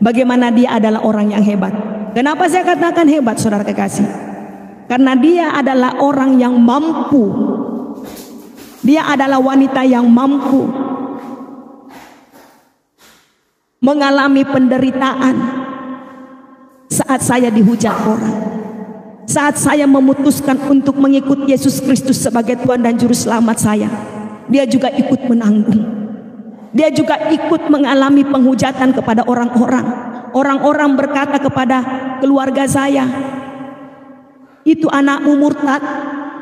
bagaimana dia adalah orang yang hebat. Kenapa saya katakan hebat, saudara kekasih? Karena dia adalah orang yang mampu. Dia adalah wanita yang mampu mengalami penderitaan saat saya dihujat orang, saat saya memutuskan untuk mengikut Yesus Kristus sebagai Tuhan dan Juru Selamat saya. Dia juga ikut menanggung. Dia juga ikut mengalami penghujatan kepada orang-orang. Orang-orang berkata kepada keluarga saya, itu anakmu murtad,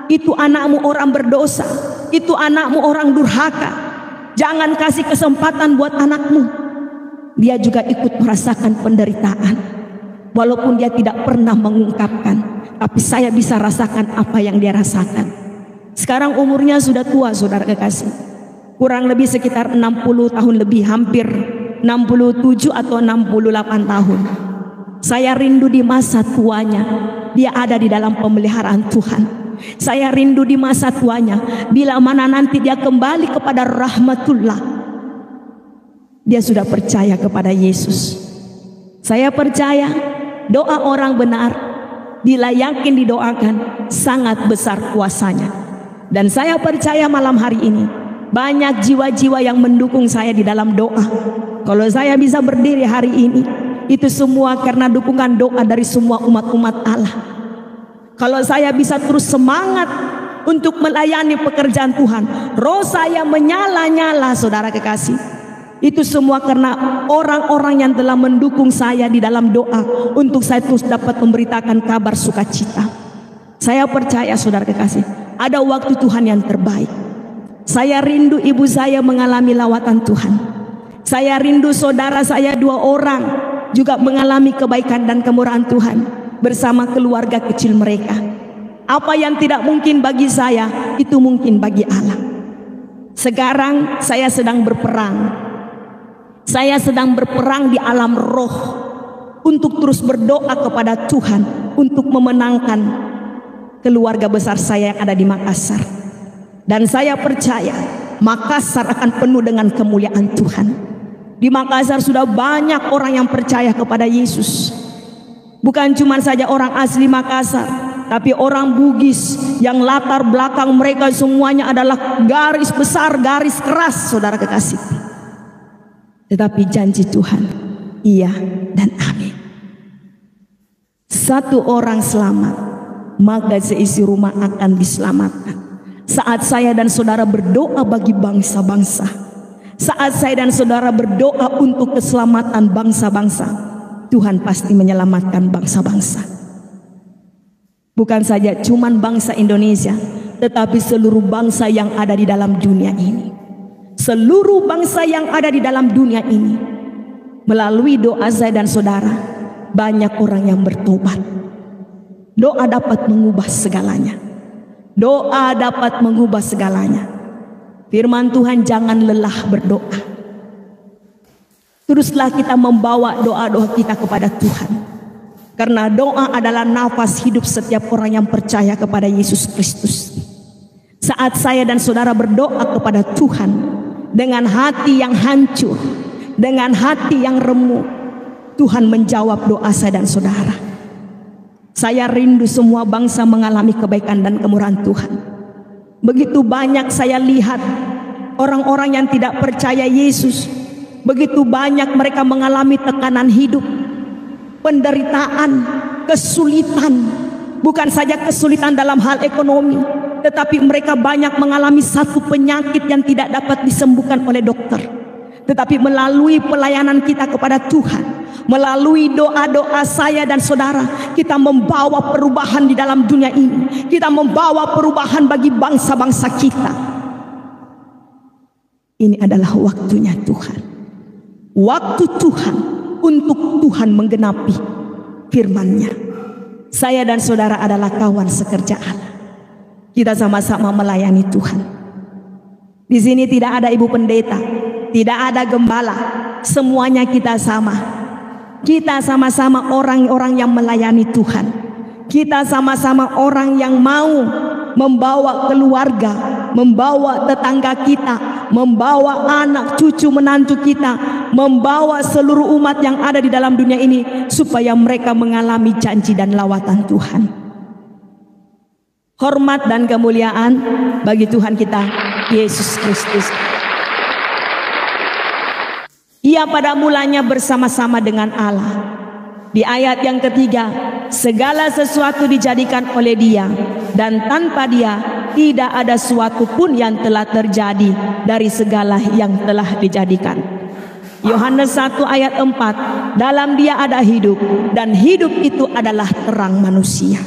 itu anakmu orang berdosa, itu anakmu orang durhaka, jangan kasih kesempatan buat anakmu. Dia juga ikut merasakan penderitaan, walaupun dia tidak pernah mengungkapkan, tapi saya bisa rasakan apa yang dia rasakan. Sekarang umurnya sudah tua, saudara kekasih, kurang lebih sekitar 60 tahun lebih, hampir 67 atau 68 tahun. Saya rindu di masa tuanya dia ada di dalam pemeliharaan Tuhan. Saya rindu di masa tuanya, bila mana nanti dia kembali kepada rahmatullah, dia sudah percaya kepada Yesus. Saya percaya doa orang benar, bila yakin didoakan, sangat besar kuasanya. Dan saya percaya malam hari ini banyak jiwa-jiwa yang mendukung saya di dalam doa. Kalau saya bisa berdiri hari ini, itu semua karena dukungan doa dari semua umat-umat Allah. Kalau saya bisa terus semangat untuk melayani pekerjaan Tuhan, roh saya menyala-nyala, saudara kekasih. Itu semua karena orang-orang yang telah mendukung saya di dalam doa untuk saya terus dapat memberitakan kabar sukacita. Saya percaya, saudara kekasih, ada waktu Tuhan yang terbaik. Saya rindu ibu saya mengalami lawatan Tuhan. Saya rindu saudara saya 2 orang juga mengalami kebaikan dan kemurahan Tuhan bersama keluarga kecil mereka. Apa yang tidak mungkin bagi saya, itu mungkin bagi Allah. Sekarang saya sedang berperang. Saya sedang berperang di alam roh untuk terus berdoa kepada Tuhan untuk memenangkan keluarga besar saya yang ada di Makassar. Dan saya percaya Makassar akan penuh dengan kemuliaan Tuhan. Di Makassar sudah banyak orang yang percaya kepada Yesus. Bukan cuma saja orang asli Makassar, tapi orang Bugis yang latar belakang mereka semuanya adalah garis besar, garis keras, saudara kekasih. Tetapi janji Tuhan, iya dan amin. 1 orang selamat, maka seisi rumah akan diselamatkan. Saat saya dan saudara berdoa bagi bangsa-bangsa, Saat saya dan saudara berdoa untuk keselamatan bangsa-bangsa, Tuhan pasti menyelamatkan bangsa-bangsa. Bukan saja cuman bangsa Indonesia, tetapi seluruh bangsa yang ada di dalam dunia ini. Seluruh bangsa yang ada di dalam dunia ini, melalui doa saya dan saudara, banyak orang yang bertobat. Doa dapat mengubah segalanya. Doa dapat mengubah segalanya. Firman Tuhan, jangan lelah berdoa. Teruslah kita membawa doa-doa kita kepada Tuhan. Karena doa adalah nafas hidup setiap orang yang percaya kepada Yesus Kristus. Saat saya dan saudara berdoa kepada Tuhan dengan hati yang hancur, dengan hati yang remuk, Tuhan menjawab doa saya dan saudara. Saya rindu semua bangsa mengalami kebaikan dan kemurahan Tuhan. Begitu banyak saya lihat orang-orang yang tidak percaya Yesus. Begitu banyak mereka mengalami tekanan hidup, penderitaan, kesulitan. Bukan saja kesulitan dalam hal ekonomi, tetapi mereka banyak mengalami satu penyakit yang tidak dapat disembuhkan oleh dokter. Tetapi melalui pelayanan kita kepada Tuhan, melalui doa-doa saya dan saudara, kita membawa perubahan di dalam dunia ini. Kita membawa perubahan bagi bangsa-bangsa kita. Ini adalah waktunya Tuhan. Waktu Tuhan untuk Tuhan menggenapi firman-Nya. Saya dan saudara adalah kawan sekerja Allah. Kita sama-sama melayani Tuhan. Di sini tidak ada ibu pendeta, tidak ada gembala, semuanya kita sama. Kita sama-sama orang-orang yang melayani Tuhan. Kita sama-sama orang yang mau membawa keluarga, membawa tetangga kita, membawa anak cucu menantu kita, membawa seluruh umat yang ada di dalam dunia ini supaya mereka mengalami janji dan lawatan Tuhan. Hormat dan kemuliaan bagi Tuhan kita Yesus Kristus. Ia pada mulanya bersama-sama dengan Allah. Di ayat yang ketiga, segala sesuatu dijadikan oleh Dia, dan tanpa Dia tidak ada suatu pun yang telah terjadi dari segala yang telah dijadikan. Yohanes 1 ayat 4, dalam Dia ada hidup, dan hidup itu adalah terang manusia.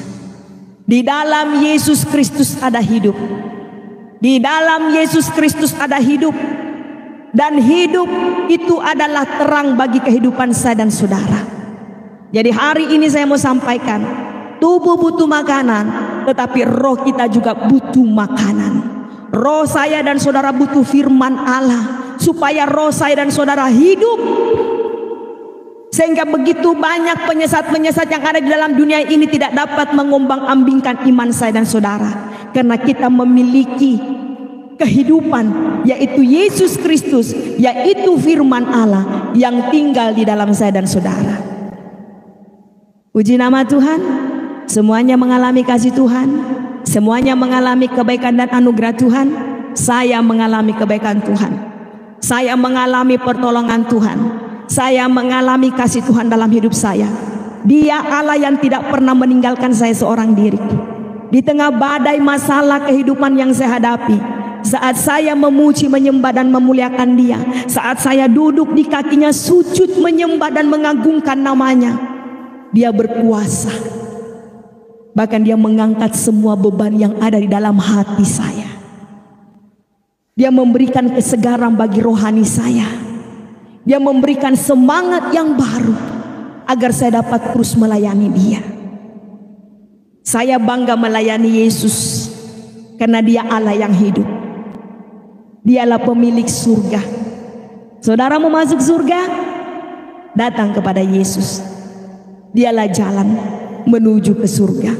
Di dalam Yesus Kristus ada hidup. Di dalam Yesus Kristus ada hidup. Dan hidup itu adalah terang bagi kehidupan saya dan saudara. Jadi hari ini saya mau sampaikan, tubuh butuh makanan, tetapi roh kita juga butuh makanan. Roh saya dan saudara butuh firman Allah, supaya roh saya dan saudara hidup. Sehingga begitu banyak penyesat-penyesat yang ada di dalam dunia ini tidak dapat mengombang-ambingkan iman saya dan saudara. Karena kita memiliki kehidupan, yaitu Yesus Kristus, yaitu firman Allah yang tinggal di dalam saya dan saudara. Puji nama Tuhan. Semuanya mengalami kasih Tuhan, semuanya mengalami kebaikan dan anugerah Tuhan. Saya mengalami kebaikan Tuhan, saya mengalami pertolongan Tuhan, saya mengalami kasih Tuhan dalam hidup saya. Dia Allah yang tidak pernah meninggalkan saya seorang diri. Di tengah badai masalah kehidupan yang saya hadapi, saat saya memuji, menyembah dan memuliakan Dia, saat saya duduk di kakinya sujud menyembah dan mengagungkan namanya, Dia berkuasa. Bahkan Dia mengangkat semua beban yang ada di dalam hati saya. Dia memberikan kesegaran bagi rohani saya. Dia memberikan semangat yang baru agar saya dapat terus melayani Dia. Saya bangga melayani Yesus karena Dia Allah yang hidup. Dialah pemilik surga. Saudara mau masuk surga? Datang kepada Yesus. Dialah jalan menuju ke surga.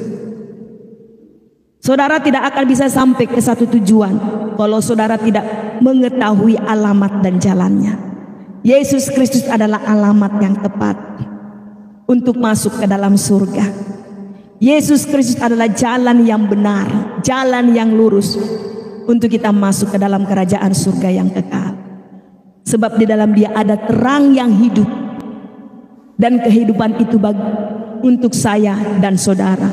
Saudara tidak akan bisa sampai ke satu tujuan kalau saudara tidak mengetahui alamat dan jalannya. Yesus Kristus adalah alamat yang tepat untuk masuk ke dalam surga. Yesus Kristus adalah jalan yang benar, jalan yang lurus untuk kita masuk ke dalam kerajaan surga yang kekal. Sebab di dalam Dia ada terang yang hidup, dan kehidupan itu untuk saya dan saudara.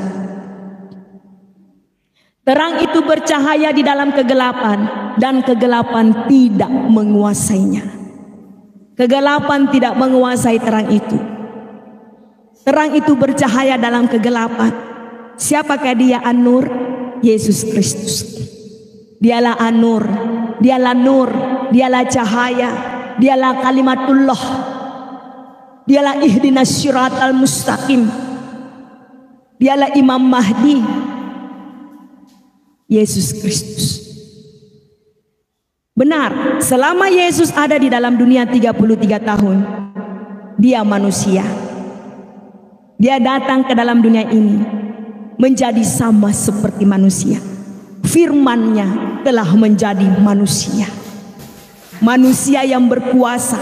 Terang itu bercahaya di dalam kegelapan, dan kegelapan tidak menguasainya. Kegelapan tidak menguasai terang itu. Terang itu bercahaya dalam kegelapan. Siapakah dia? An-Nur, Yesus Kristus. Dialah An-Nur, dialah Nur, dialah cahaya, dialah kalimatullah, dialah ihdinas syiratal mustaqim, dialah Imam Mahdi, Yesus Kristus. Benar, selama Yesus ada di dalam dunia 33 tahun, dia manusia. Dia datang ke dalam dunia ini menjadi sama seperti manusia. Firman-Nya telah menjadi manusia. Manusia yang berkuasa,